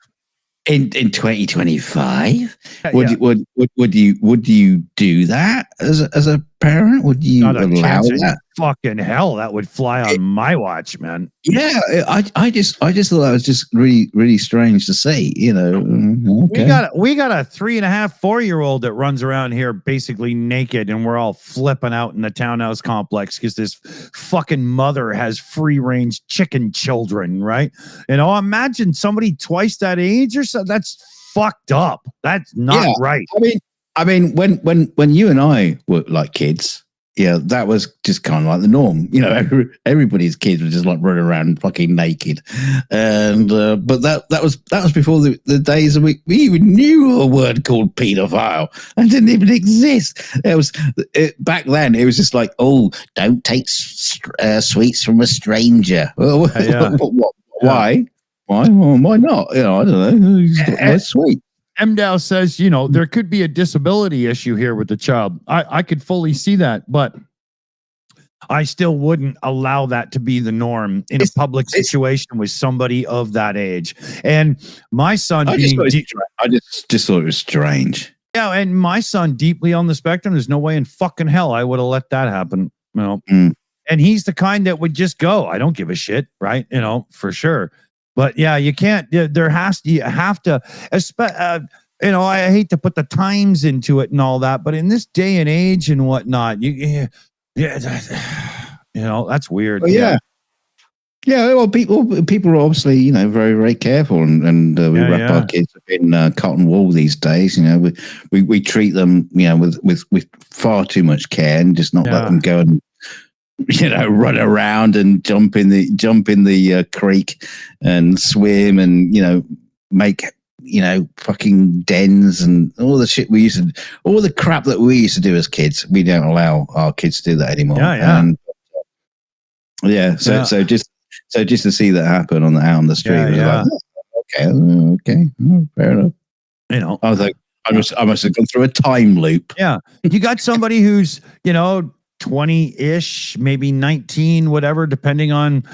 In 2025, would you do that as a parent? Would you Not a allow chance in that? fucking hell that would fly on my watch, man. Yeah, I just thought that was just really, really strange to see. You know, okay. We got a 3.5, 4-year-old that runs around here basically naked, and we're all flipping out in the townhouse complex because this fucking mother has free range chicken children, right? You know, imagine somebody twice that age or so. That's fucked up. That's not right. I mean, when you and I were like kids, yeah, that was just kind of like the norm. You know, everybody's kids were just like running around fucking naked, and but that was before the days that we even knew a word called paedophile. That didn't even exist. Back then. It was just like, oh, don't take sweets from a stranger. Why? Why? Well, why not? You know, I don't know. He's got nice sweet. MDAO says, you know, there could be a disability issue here with the child. I could fully see that, but I still wouldn't allow that to be the norm in a public situation with somebody of that age. And my son I just thought it was strange. Yeah, and my son deeply on the spectrum. There's no way in fucking hell I would have let that happen. You know, and he's the kind that would just go, I don't give a shit, right? You know, for sure. But yeah, you can't. You have to. You know, I hate to put the times into it and all that, but in this day and age and whatnot, you know, that's weird. Well, yeah. Well, people are obviously, you know, very, very careful, and we wrap our kids up in cotton wool these days. You know, we treat them, you know, with far too much care, and just not let them go and, you know, run around and jump in the creek and swim and, you know, make, you know, fucking dens and all the shit all the crap that we used to do as kids. We don't allow our kids to do that anymore. So just to see that happen out on the street, like, okay, fair enough. You know, I was like, I must have gone through a time loop. Yeah, you got somebody who's, you know, 20-ish, maybe 19, whatever, depending on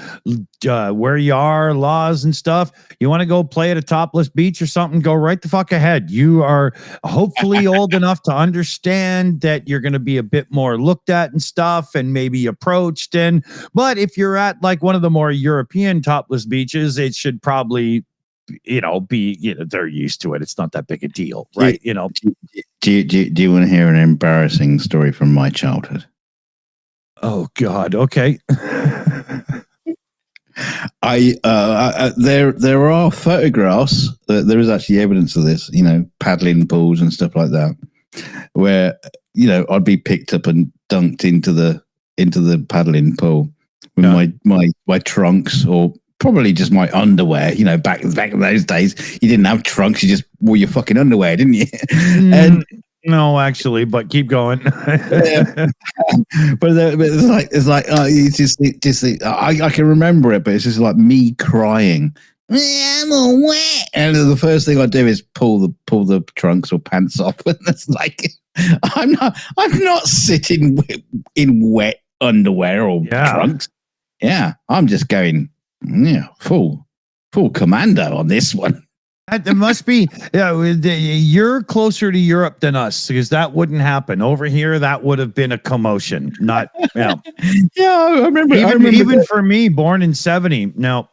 where you are, laws and stuff. You want to go play at a topless beach or something, go right the fuck ahead. You are hopefully old enough to understand that you're going to be a bit more looked at and stuff and maybe approached. But if you're at like one of the more European topless beaches, it should probably, you know, be, you know, they're used to it. It's not that big a deal, right? You know. Do you want to hear an embarrassing story from my childhood? Oh God. Okay. There are photographs. There is actually evidence of this. You know, paddling pools and stuff like that, where, you know, I'd be picked up and dunked into the paddling pool with my trunks, or probably just my underwear. You know, back in those days, you didn't have trunks; you just wore your fucking underwear, didn't you? And no, actually, but keep going. But it's like I can remember it, but it's just like me crying. I'm all wet, and the first thing I do is pull the trunks or pants off, and it's like I'm not sitting in wet underwear or trunks. Yeah, I'm just going full commando on this one. It must be, you're closer to Europe than us, because that wouldn't happen over here. That would have been a commotion. Not, I remember. Even for me, born in 70. No.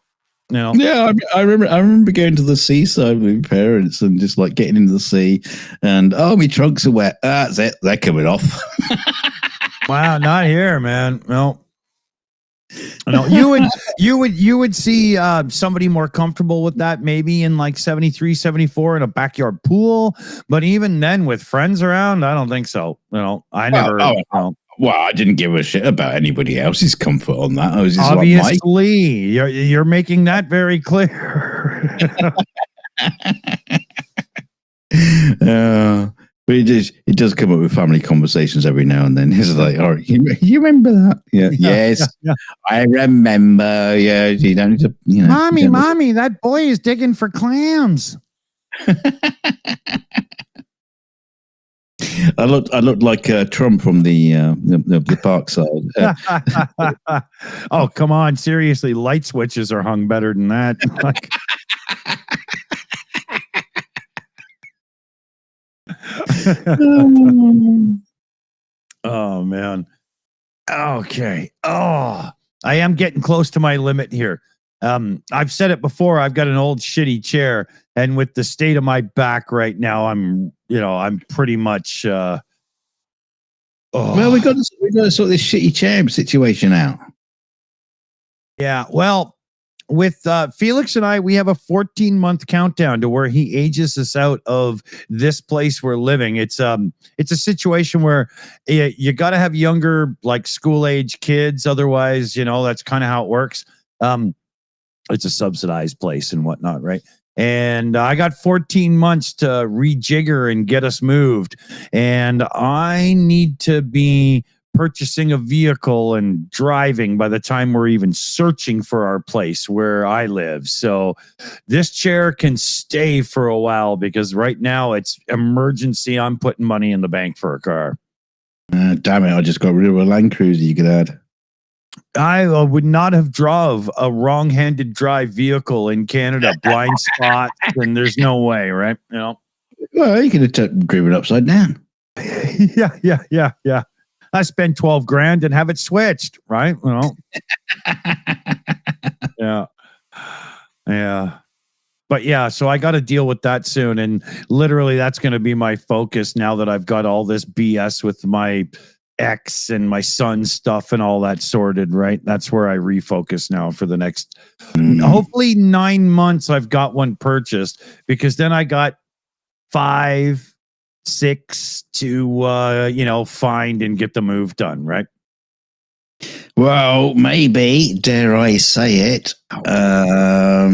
Yeah, I remember going to the seaside with my parents and just like getting into the sea, and my trunks are wet. That's it. They're coming off. Wow, not here, man. No. No, you would see somebody more comfortable with that maybe in like 73, 74 in a backyard pool, but even then with friends around, I don't think so. You know, I never. Well, I didn't give a shit about anybody else's comfut on that. I was just obviously like, you're making that very clear. But it does come up with family conversations every now and then. It's like, all right, you remember that? Yeah. Yes, I remember. Yeah, you don't need to. You know, mommy, that boy is digging for clams. I looked like Trump from the park side. Oh, come on, seriously, light switches are hung better than that. Like, Oh man. Okay. Oh, I am getting close to my limit here. I've said it before. I've got an old shitty chair, and with the state of my back right now, I'm pretty much. Well, Oh, we got to sort this shitty chair situation out. yeah. Well, with Felix and I, we have a 14-month countdown to where he ages us out of this place we're living. It's a situation where you got to have younger, like school age kids. Otherwise, that's kind of how it works. It's a subsidized place and whatnot, right? And I got 14 months to rejigger and get us moved. And I need to be purchasing a vehicle and driving by the time we're even searching for our place where I live. So this chair can stay for a while because right now it's emergency. I'm putting money in the bank for a car. Damn it, I just got rid of a Land Cruiser you could add. I would not have drove a wrong-handed drive vehicle in Canada, blind spots, and there's no way, right? Well, you could have driven upside down. Yeah. I spend 12 grand and have it switched, right? Yeah. But yeah, so I got to deal with that soon. And literally that's going to be my focus now that I've got all this BS with my ex and my son's stuff and all that sorted, right? That's where I refocus now for the next, hopefully 9 months. I've got one purchased because then I got 5, 6 to find and get the move done, right? Well, maybe, dare I say it, I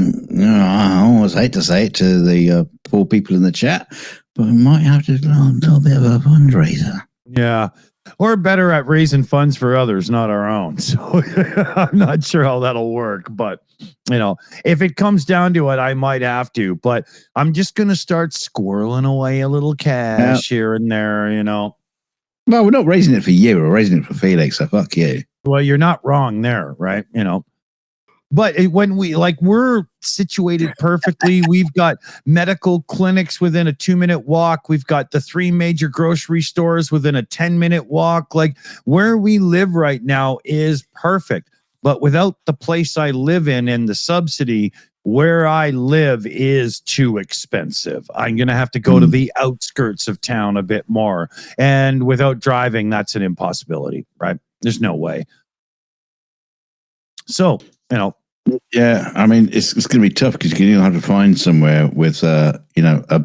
always hate to say it to the poor people in the chat, but we might have to do a little bit of a fundraiser. Yeah. We're better at raising funds for others, not our own. So I'm not sure how that'll work, but if it comes down to it, I might have to, but I'm just going to start squirreling away a little cash here and there, Well, we're not raising it for you. We're raising it for Felix. So fuck you. Well, you're not wrong there, right? But when we're situated perfectly, we've got medical clinics within a 2-minute walk. We've got the 3 major grocery stores within a 10-minute walk. Like where we live right now is perfect. But without the place I live in and the subsidy, where I live is too expensive. I'm going to have to go to the outskirts of town a bit more. And without driving, that's an impossibility, right? There's no way. So, yeah, I mean, it's going to be tough because you're going to have to find somewhere with, a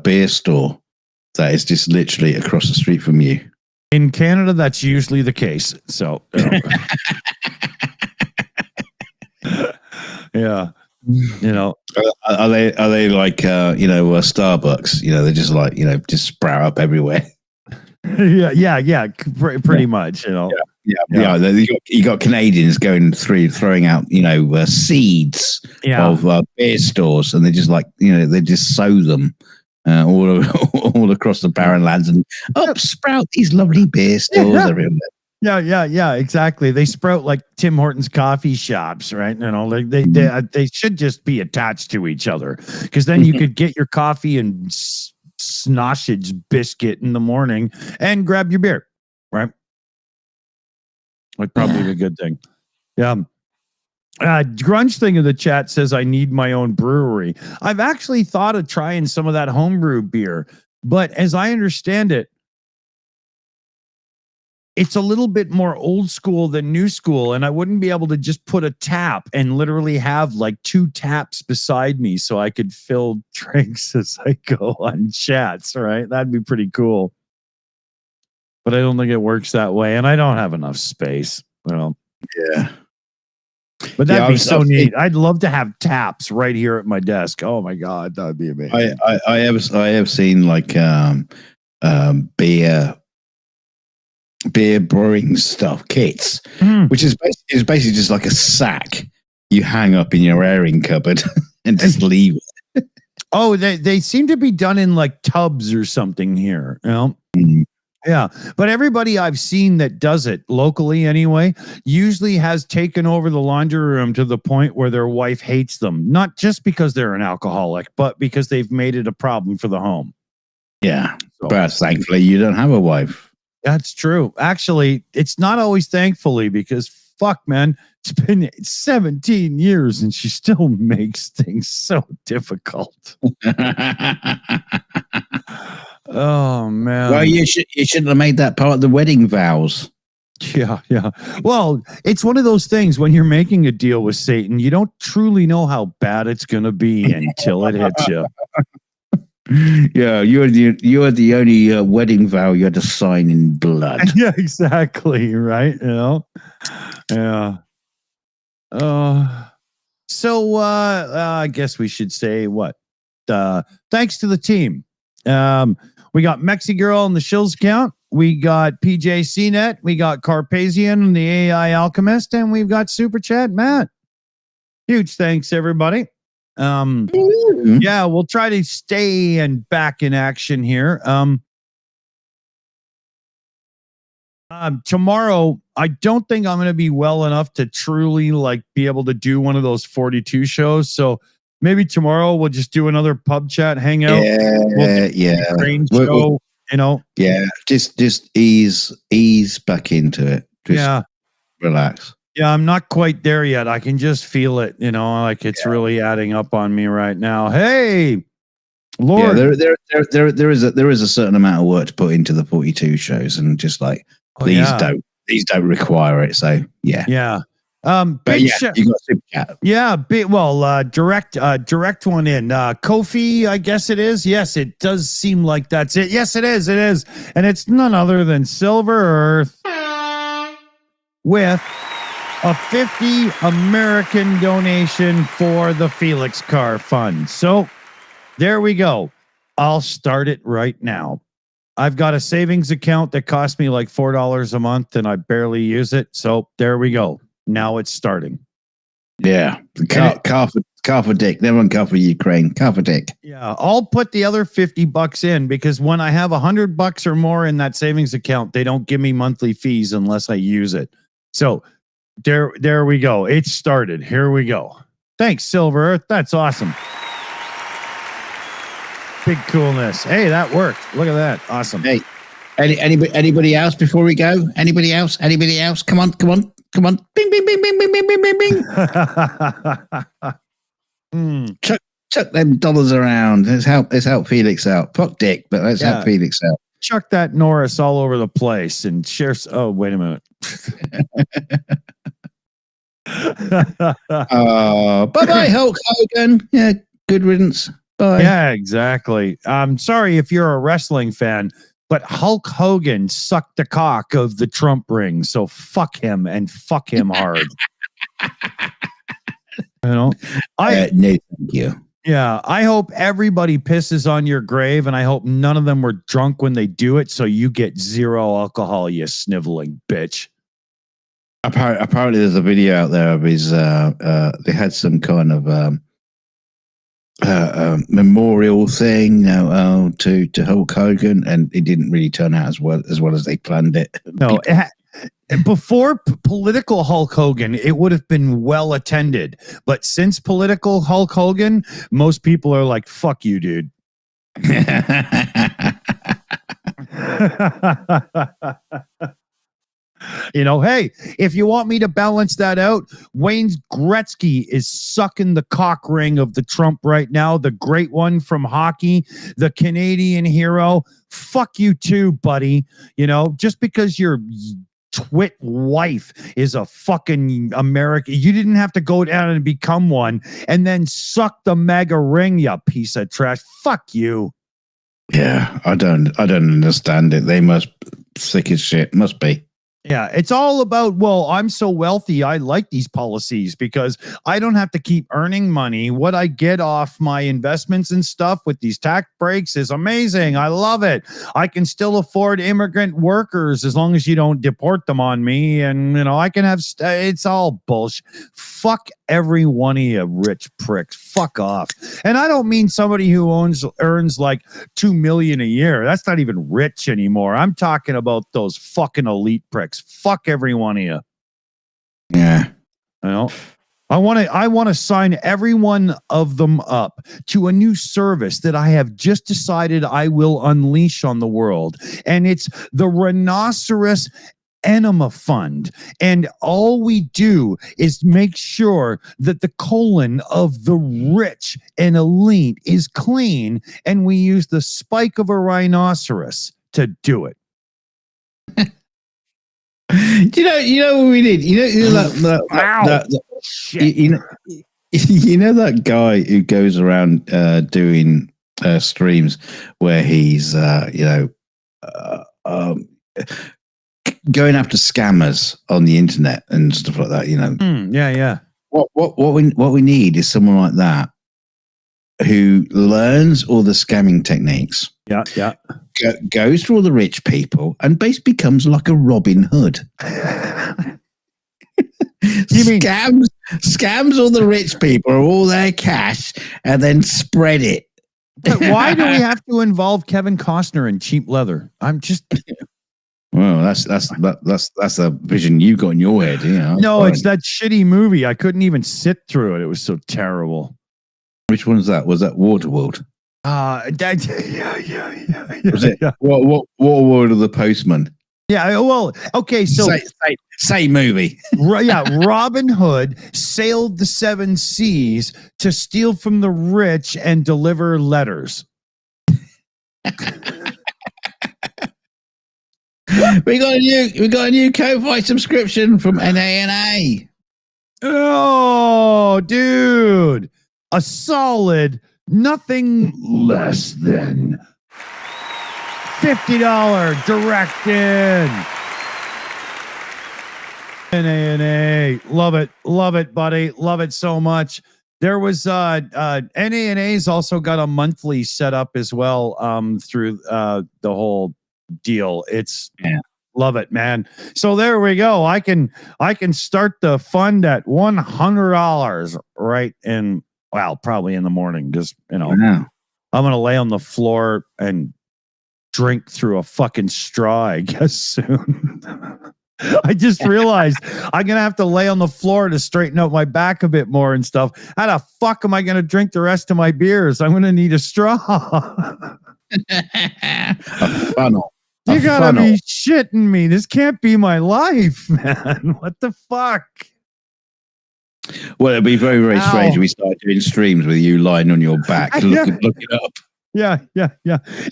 beer store that is just literally across the street from you. In Canada, that's usually the case. So, yeah, are they like, Starbucks? They're just like, just sprout up everywhere. Yeah, pretty much. Yeah. You got Canadians throwing out, seeds of beer stores, and they just they just sow them all across the barren lands and sprout these lovely beer stores everywhere. Yeah, exactly. They sprout like Tim Hortons coffee shops, right? They should just be attached to each other because then you could get your coffee and sausage biscuit in the morning and grab your beer, right? Like probably a good thing. Yeah. Grunge thing in the chat says I need my own brewery. I've actually thought of trying some of that homebrew beer, but as I understand it, it's a little bit more old school than new school, and I wouldn't be able to just put a tap and literally have like 2 taps beside me so I could fill drinks as I go on chats, right? That'd be pretty cool. But I don't think it works that way, and I don't have enough space. Yeah. But that'd be so neat. I'd love to have taps right here at my desk. Oh my god, that'd be amazing. I have seen like beer brewing stuff kits, which is basically just like a sack you hang up in your airing cupboard and just leave it. Oh, they seem to be done in like tubs or something here. Yeah, but everybody I've seen that does it locally anyway usually has taken over the laundry room to the point where their wife hates them, not just because they're an alcoholic, but because they've made it a problem for the home. Yeah, but thankfully you don't have a wife. That's true. Actually, it's not always thankfully because fuck, man, it's been 17 years and she still makes things so difficult. Oh man. Well, you shouldn't have made that part of the wedding vows. Yeah. Well, it's one of those things when you're making a deal with Satan, you don't truly know how bad it's going to be until it hits you. Yeah, you're the only wedding vow you had to sign in blood. Yeah, exactly. Right. Yeah. So I guess we should say what? Thanks to the team. We got Mexi Girl on the Shills account. We got PJ CNET. We got Carpasian the AI Alchemist, and we've got Super Chat Matt. Huge thanks, everybody. Yeah, we'll try to stay and back in action here. Tomorrow, I don't think I'm going to be well enough to truly like be able to do one of those 42 shows. So maybe tomorrow we'll just do another pub chat hangout. Yeah. Show, you know. Yeah, just ease back into it. Just relax. Yeah, I'm not quite there yet. I can just feel it, you know, like it's really adding up on me right now. Hey, Lord. Yeah, there is a certain amount of work to put into the 42 shows, and just like these don't require it. So yeah. But yeah, you got Super Chat. Yeah, direct one in. Kofi, I guess it is. Yes, it does seem like that's it. Yes, it is. And it's none other than Silver Earth with a 50 American donation for the Felix Car Fund. So there we go. I'll start it right now. I've got a savings account that costs me like $4 a month and I barely use it. So there we go. Now it's starting. Yeah. Car for dick. Never on car for Ukraine. Car for dick. Yeah. I'll put the other $50 in because when I have $100 or more in that savings account, they don't give me monthly fees unless I use it. So there we go. It started. Here we go. Thanks, Silver Earth. That's awesome. Big coolness. Hey, that worked. Look at that. Awesome. Hey, anybody else before we go? Anybody else? Come on. Bing, bing, bing, bing, bing, bing, bing, bing. Chuck them dollars around. Let's help Felix out. Fuck dick, but let's help Felix out. Chuck that Norris all over the place and share. Oh, wait a minute. Bye-bye, Hulk Hogan. Yeah, good riddance. Bye. Yeah, exactly. I'm sorry if you're a wrestling fan, but Hulk Hogan sucked the cock of the Trump ring. So fuck him and fuck him hard. You know, no, thank you. Yeah, I hope everybody pisses on your grave, and I hope none of them were drunk when they do it, so you get zero alcohol, you sniveling bitch. Apparently, there's a video out there of his. They had some kind of memorial thing to Hulk Hogan, and it didn't really turn out as well as they planned it. No, before political Hulk Hogan, it would have been well attended. But since political Hulk Hogan, most people are like, fuck you, dude. You know, hey, if you want me to balance that out, Wayne Gretzky is sucking the cock ring of the Trump right now, the great one from hockey, the Canadian hero. Fuck you too, buddy. You know, just because your twit wife is a fucking American, you didn't have to go down and become one and then suck the mega ring, you piece of trash. Fuck you. Yeah, I don't understand it. They must sick as shit. Must be. Yeah, it's all about, well, I'm so wealthy, I like these policies because I don't have to keep earning money. What I get off my investments and stuff with these tax breaks is amazing. I love it. I can still afford immigrant workers as long as you don't deport them on me. And, you know, I can have, it's all bullshit. Fuck every one of you rich pricks. Fuck off. And I don't mean somebody who earns like $2 million a year. That's not even rich anymore. I'm talking about those fucking elite pricks. Fuck every one of you. Yeah. You know? I want to sign every one of them up to a new service that I have just decided I will unleash on the world. And it's the Rhinoceros Enema Fund. And all we do is make sure that the colon of the rich and elite is clean, and we use the spike of a rhinoceros to do it. You know what we did? You know that Shit. you know that guy who goes around doing streams where he's going after scammers on the internet and stuff like that. Yeah. What we need is someone like that who learns all the scamming techniques. Yeah. Goes to all the rich people and basically becomes like a Robin Hood. Scams all the rich people, all their cash, and then spread it. But why do we have to involve Kevin Costner in cheap leather? I'm just. Well, that's a vision you got in your head. No, it's that shitty movie. I couldn't even sit through it. It was so terrible. Which one was that? Was that Waterworld? Yeah. Was it? Yeah. What Waterworld of the Postman? Yeah. Well, okay. So same movie. Yeah. Robin Hood sailed the 7 seas to steal from the rich and deliver letters. We got a new Ko-Fi subscription from NANA. Oh, dude. A solid nothing less than $50 direct in. NANA. Love it, buddy. Love it so much. There was NANA's also got a monthly set up as well through the whole deal. Love it, man. So there we go. I can start the fund at $100 right in, well, probably in the morning. Just, I'm going to lay on the floor and drink through a fucking straw, I guess, soon. I just realized I'm going to have to lay on the floor to straighten out my back a bit more and stuff. How the fuck am I going to drink the rest of my beers? I'm going to need a straw. A funnel. You gotta be shitting me. This can't be my life, man. What the fuck? Well, it'd be very, very strange if we started doing streams with you lying on your back, looking up. Yeah.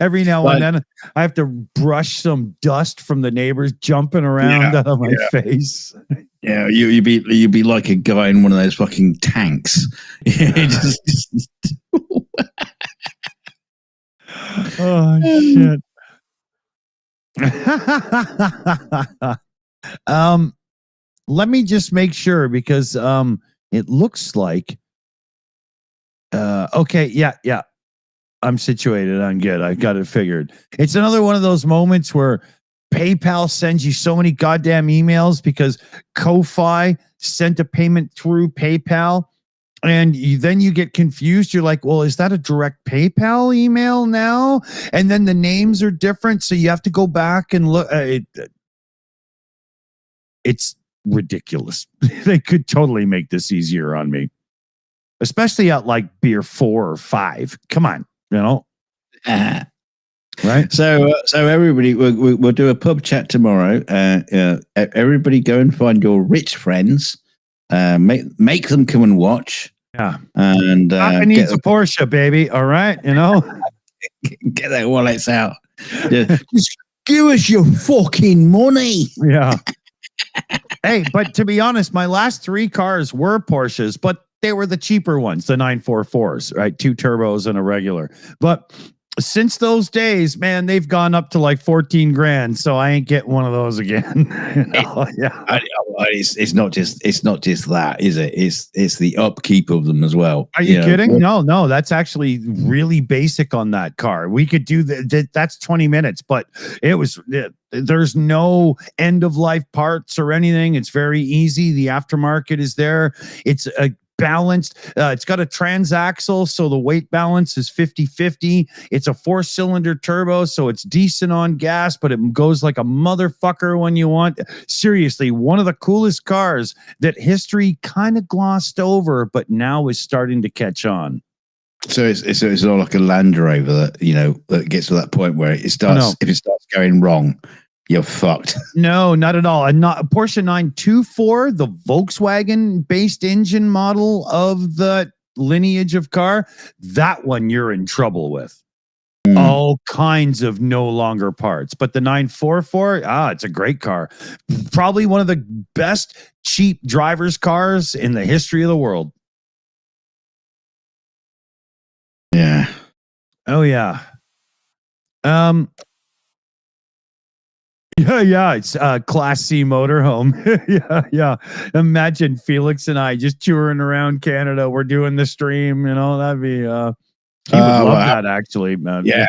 Every now and then, I have to brush some dust from the neighbors jumping around out of my face. Yeah, you'd be like a guy in one of those fucking tanks. Oh shit. Let me just make sure because it looks like okay, yeah. I'm situated. I'm good. I've got it figured. It's another one of those moments where PayPal sends you so many goddamn emails because Ko-Fi sent a payment through PayPal. And then you get confused. You're like, well, is that a direct PayPal email now? And then the names are different. So you have to go back and look. It's ridiculous. They could totally make this easier on me, especially at like beer 4 or 5. Come on, right? So everybody, we'll do a pub chat tomorrow. Everybody go and find your rich friends. Make them come and watch. Yeah. And Papa needs a Porsche, baby. All right. Get their wallets out. Just give us your fucking money. Yeah. Hey, but to be honest, my last 3 cars were Porsches, but they were the cheaper ones, the 944s, right? 2 turbos and a regular. But since those days, man, they've gone up to like 14 grand. So I ain't getting one of those again. Yeah. It's not just that, is it? It's the upkeep of them as well. Are you kidding? No, that's actually really basic on that car. We could do that's 20 minutes, but there's no end of life parts or anything. It's very easy. The aftermarket is there. It's a balanced. It's got a transaxle, so the weight balance is 50-50. It's a 4-cylinder turbo, so it's decent on gas, but it goes like a motherfucker when you want. Seriously, one of the coolest cars that history kind of glossed over, but now is starting to catch on. So it's all like a Land Rover that, you know, that gets to that point where it starts. If it starts going wrong, you're fucked. No, not at all. And not Porsche 924, the Volkswagen-based engine model of the lineage of car, that one you're in trouble with. All kinds of no longer parts. But the 944, it's a great car. Probably one of the best cheap driver's cars in the history of the world. Yeah. Oh, yeah. Yeah, it's Class C motorhome. yeah. Imagine Felix and I just touring around Canada. We're doing the stream, you know, that'd be he would love that actually, man. Yeah.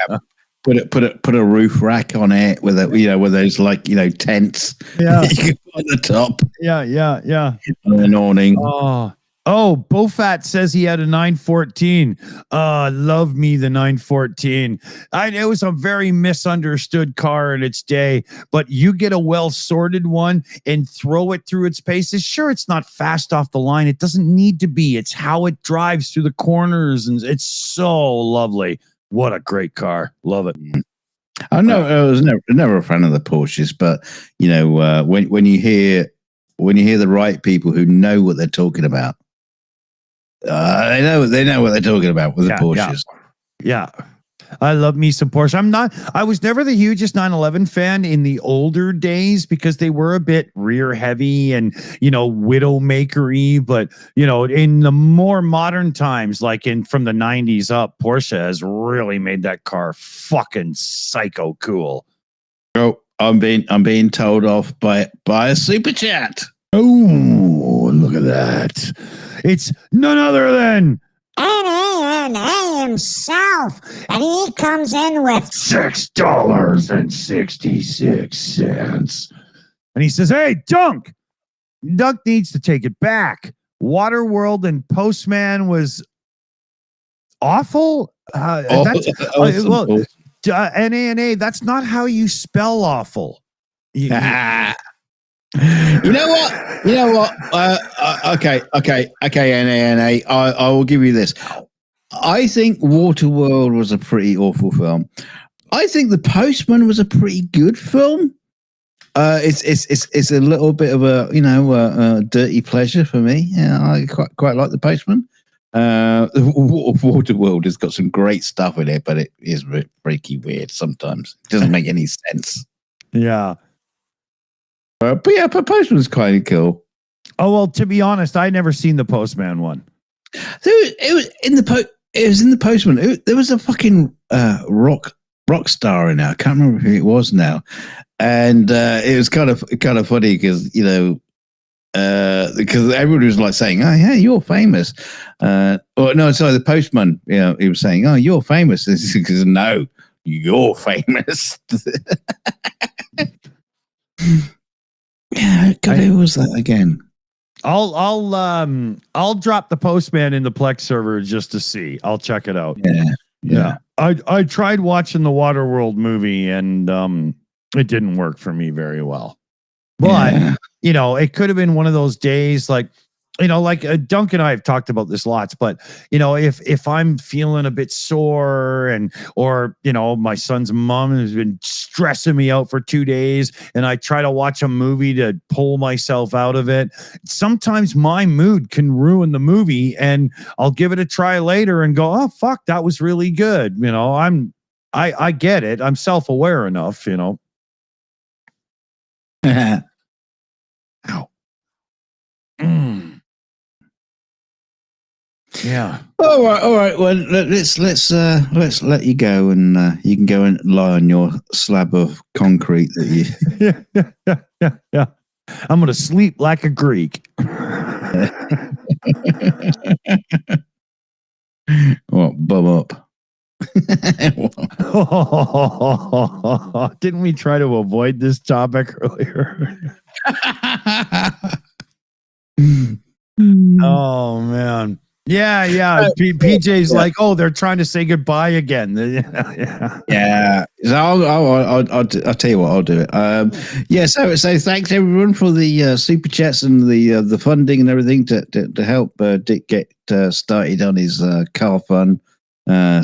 Put a roof rack on it with a, you know, with those, like, you know, tents. Yeah. You can put on the top. Yeah. On an awning. Oh, Bofat says he had a 914. Love me the 914. It was a very misunderstood car in its day, but you get a well-sorted one and throw it through its paces. Sure, it's not fast off the line. It doesn't need to be. It's how it drives through the corners, and it's so lovely. What a great car. Love it. I know I was never a fan of the Porsches, but you know, when you hear the right people who know what they're talking about, they know what they're talking about with the Porsches. Yeah. I love me some Porsche. I was never the hugest 911 fan in the older days because they were a bit rear heavy and, you know, widowmakery. But, you know, in the more modern times, like from the 90s up, Porsche has really made that car fucking psycho cool. Oh, I'm being told off by a super chat. Oh, look at that. It's none other than himself, and he comes in with $6.66. And he says, "Hey, Dunk needs to take it back. Waterworld and Postman was awful. NANA, that's not how you spell awful." You know what? Okay, NANA. I will give you this. I think Waterworld was a pretty awful film. I think The Postman was a pretty good film. It's a little bit of a, you know, a dirty pleasure for me. Yeah, I quite like The Postman. Waterworld has got some great stuff in it, but it is freaky weird sometimes. It doesn't make any sense. Yeah. But yeah, Postman's kind of cool. Oh, well, to be honest, I never seen the Postman one. It was in the Postman. There was a fucking rock star in there. I can't remember who it was now, and it was kind of funny because, you know, because everybody was like saying, "Oh yeah, you're famous." Or no, sorry, the Postman. You know, he was saying, "Oh, you're famous." Because no, you're famous. Yeah, God, who was that again? I'll drop the Postman in the Plex server just to see. I'll check it out. Yeah. I tried watching the Waterworld movie and it didn't work for me very well. But you know, it could have been one of those days like, you know, like Dunk and I have talked about this lots, but you know, if I'm feeling a bit sore or, you know, my son's mom has been stressing me out for 2 days and I try to watch a movie to pull myself out of it, sometimes my mood can ruin the movie and I'll give it a try later and go, "Oh, fuck, that was really good." You know, I get it. I'm self-aware enough, you know. Ow. Yeah. All right. Well, let's let you go, and you can go and lie on your slab of concrete that you. Yeah. I'm gonna sleep like a Greek. What, bum up? Didn't we try to avoid this topic earlier? Oh man. Yeah. PJ's like, oh, they're trying to say goodbye again. Yeah. Yeah, so I'll tell you what, I'll do it. Yeah, so thanks everyone for the super chats and the funding and everything to help Dick get started on his car fund.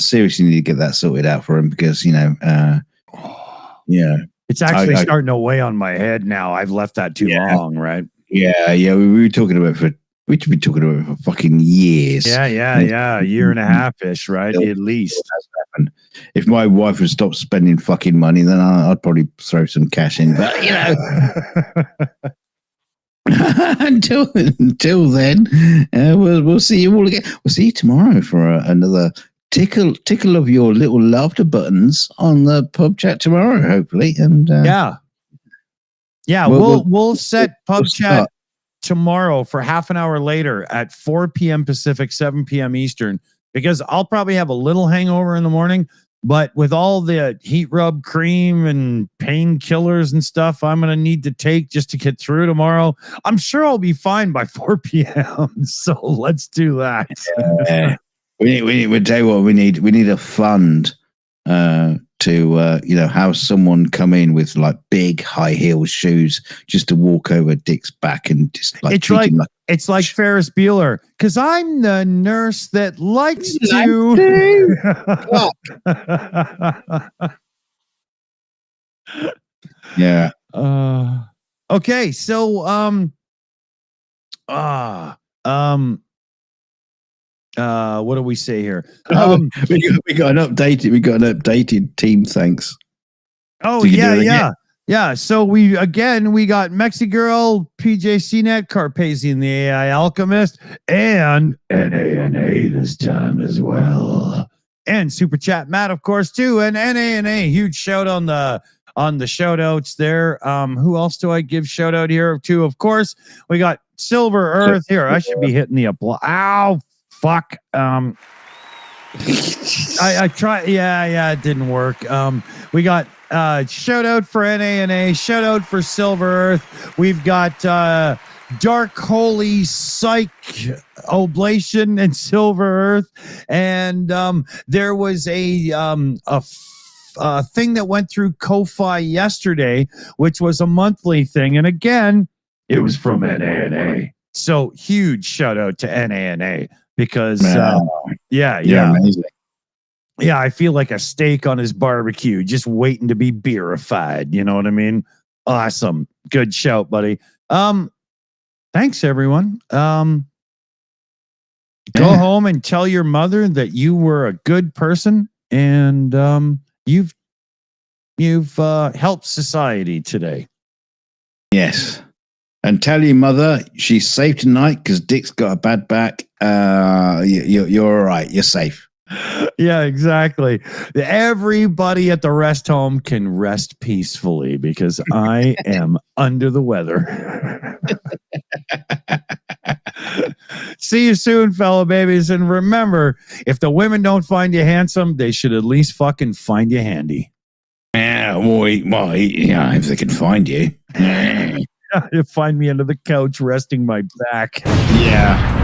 Seriously, need to get that sorted out for him because yeah, It's actually starting to weigh on my head now. I've left that too long, right? Yeah. We were talking about we've been talking about it for fucking years. Yeah. A year and a half ish, right? At least. If my wife would stop spending fucking money, then I'd probably throw some cash in. But you know, until then, we'll see you all again. We'll see you tomorrow for another tickle of your little laughter buttons on the PubChat tomorrow, hopefully. And we'll set PubChat tomorrow for half an hour later at 4 p.m. Pacific, 7 p.m. Eastern, because I'll probably have a little hangover in the morning. But with all the heat rub cream and painkillers and stuff I'm going to need to take just to get through tomorrow, I'm sure I'll be fine by 4 p.m. So let's do that. Yeah. We tell you what we need. We need a fund to have someone come in with like big high heel shoes just to walk over Dick's back and just like treat him like. It's like Ferris Bueller, because I'm the nurse that likes to. Yeah. Okay. So, what do we say here? We got an updated team. Thanks. Oh, yeah. So we got Mexi Girl, PJ CNET, Carpasian The AI Alchemist, and NANA this time as well. And Super Chat Matt, of course, too. And NANA, huge shout on the shout outs there. Who else do I give shout out here to? Of course, we got Silver Earth here. I should be hitting the applause. Ow, fuck. I tried. Yeah, it didn't work. We got shout out for NANA, shout out for Silver Earth. We've got Dark Holy Psych Oblation and Silver Earth, and there was a thing that went through Ko-Fi yesterday, which was a monthly thing, and again, it was from NANA. So huge shout out to NANA because amazing. Yeah, I feel like a steak on his barbecue, just waiting to be beerified. You know what I mean? Awesome. Good shout, buddy. Thanks, everyone. Go home and tell your mother that you were a good person and you've helped society today. Yes. And tell your mother she's safe tonight because Dick's got a bad back. You're all right. You're safe. Yeah, exactly. Everybody at the rest home can rest peacefully because I am under the weather. See you soon, fellow babies. And remember, if the women don't find you handsome, they should at least fucking find you handy. Yeah, if they can find you. You find me under the couch resting my back. Yeah.